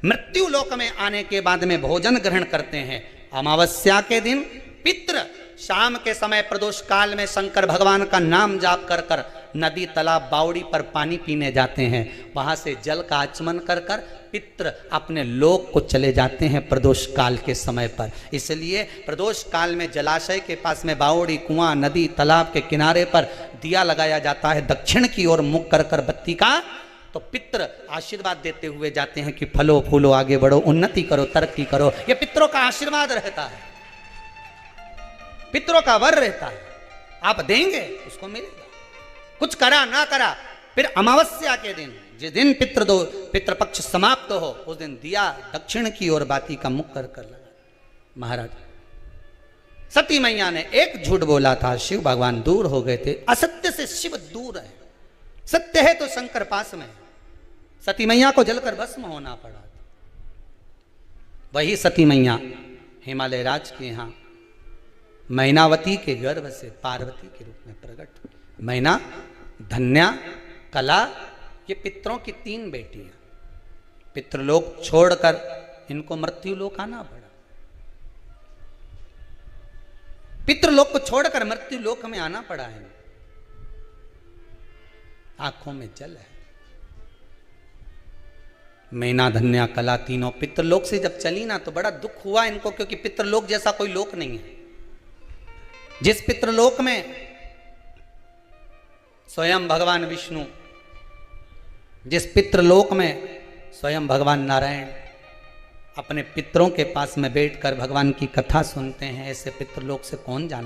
मृत्यु लोक में आने के बाद में भोजन ग्रहण करते हैं। अमावस्या के दिन पितृ शाम के समय प्रदोष काल में शंकर भगवान का नाम जाप कर कर नदी, तालाब, बावड़ी पर पानी पीने जाते हैं। वहां से जल का आचमन कर कर पितृ अपने लोक को चले जाते हैं प्रदोष काल के समय पर। इसलिए प्रदोष काल में जलाशय के पास में, बावड़ी, कुआं, नदी, तालाब के किनारे पर दिया लगाया जाता है दक्षिण की ओर मुख कर कर बत्ती का। तो पितृ आशीर्वाद देते हुए जाते हैं कि फलो फूलो, आगे बढ़ो, उन्नति करो, तरक्की करो। ये पितरों का आशीर्वाद रहता है, पितरों का वर रहता है। आप देंगे उसको मिलेगा, कुछ करा ना करा। फिर अमावस्या के दिन, जिस दिन पितृपक्ष समाप्त हो, उस दिन दिया दक्षिण की ओर बाती का मुख कर कर लगा। महाराज सती मैया ने एक झूठ बोला था, शिव भगवान दूर हो गए थे। असत्य से शिव दूर है, सत्य है तो शंकर पास में। सती मैया को जलकर भस्म होना पड़ा। वही सती मैया हिमालय राज के यहां मैनावती के गर्भ से पार्वती के रूप में प्रकट हुई। मैना, धन्या, कला, ये पितरों की 3 बेटियां। पितृलोक छोड़कर इनको मृत्युलोक आना पड़ा। पितृलोक को छोड़कर मृत्युलोक में आना पड़ा है। आंखों में जल है। मैना, धन्या, कला तीनों पितृलोक से जब चली ना तो बड़ा दुख हुआ इनको, क्योंकि पितृलोक जैसा कोई लोक नहीं है। जिस पितृलोक में स्वयं भगवान विष्णु, जिस पितृलोक में स्वयं भगवान नारायण अपने पितरों के पास में बैठकर भगवान की कथा सुनते हैं, ऐसे पितृलोक से कौन जाना।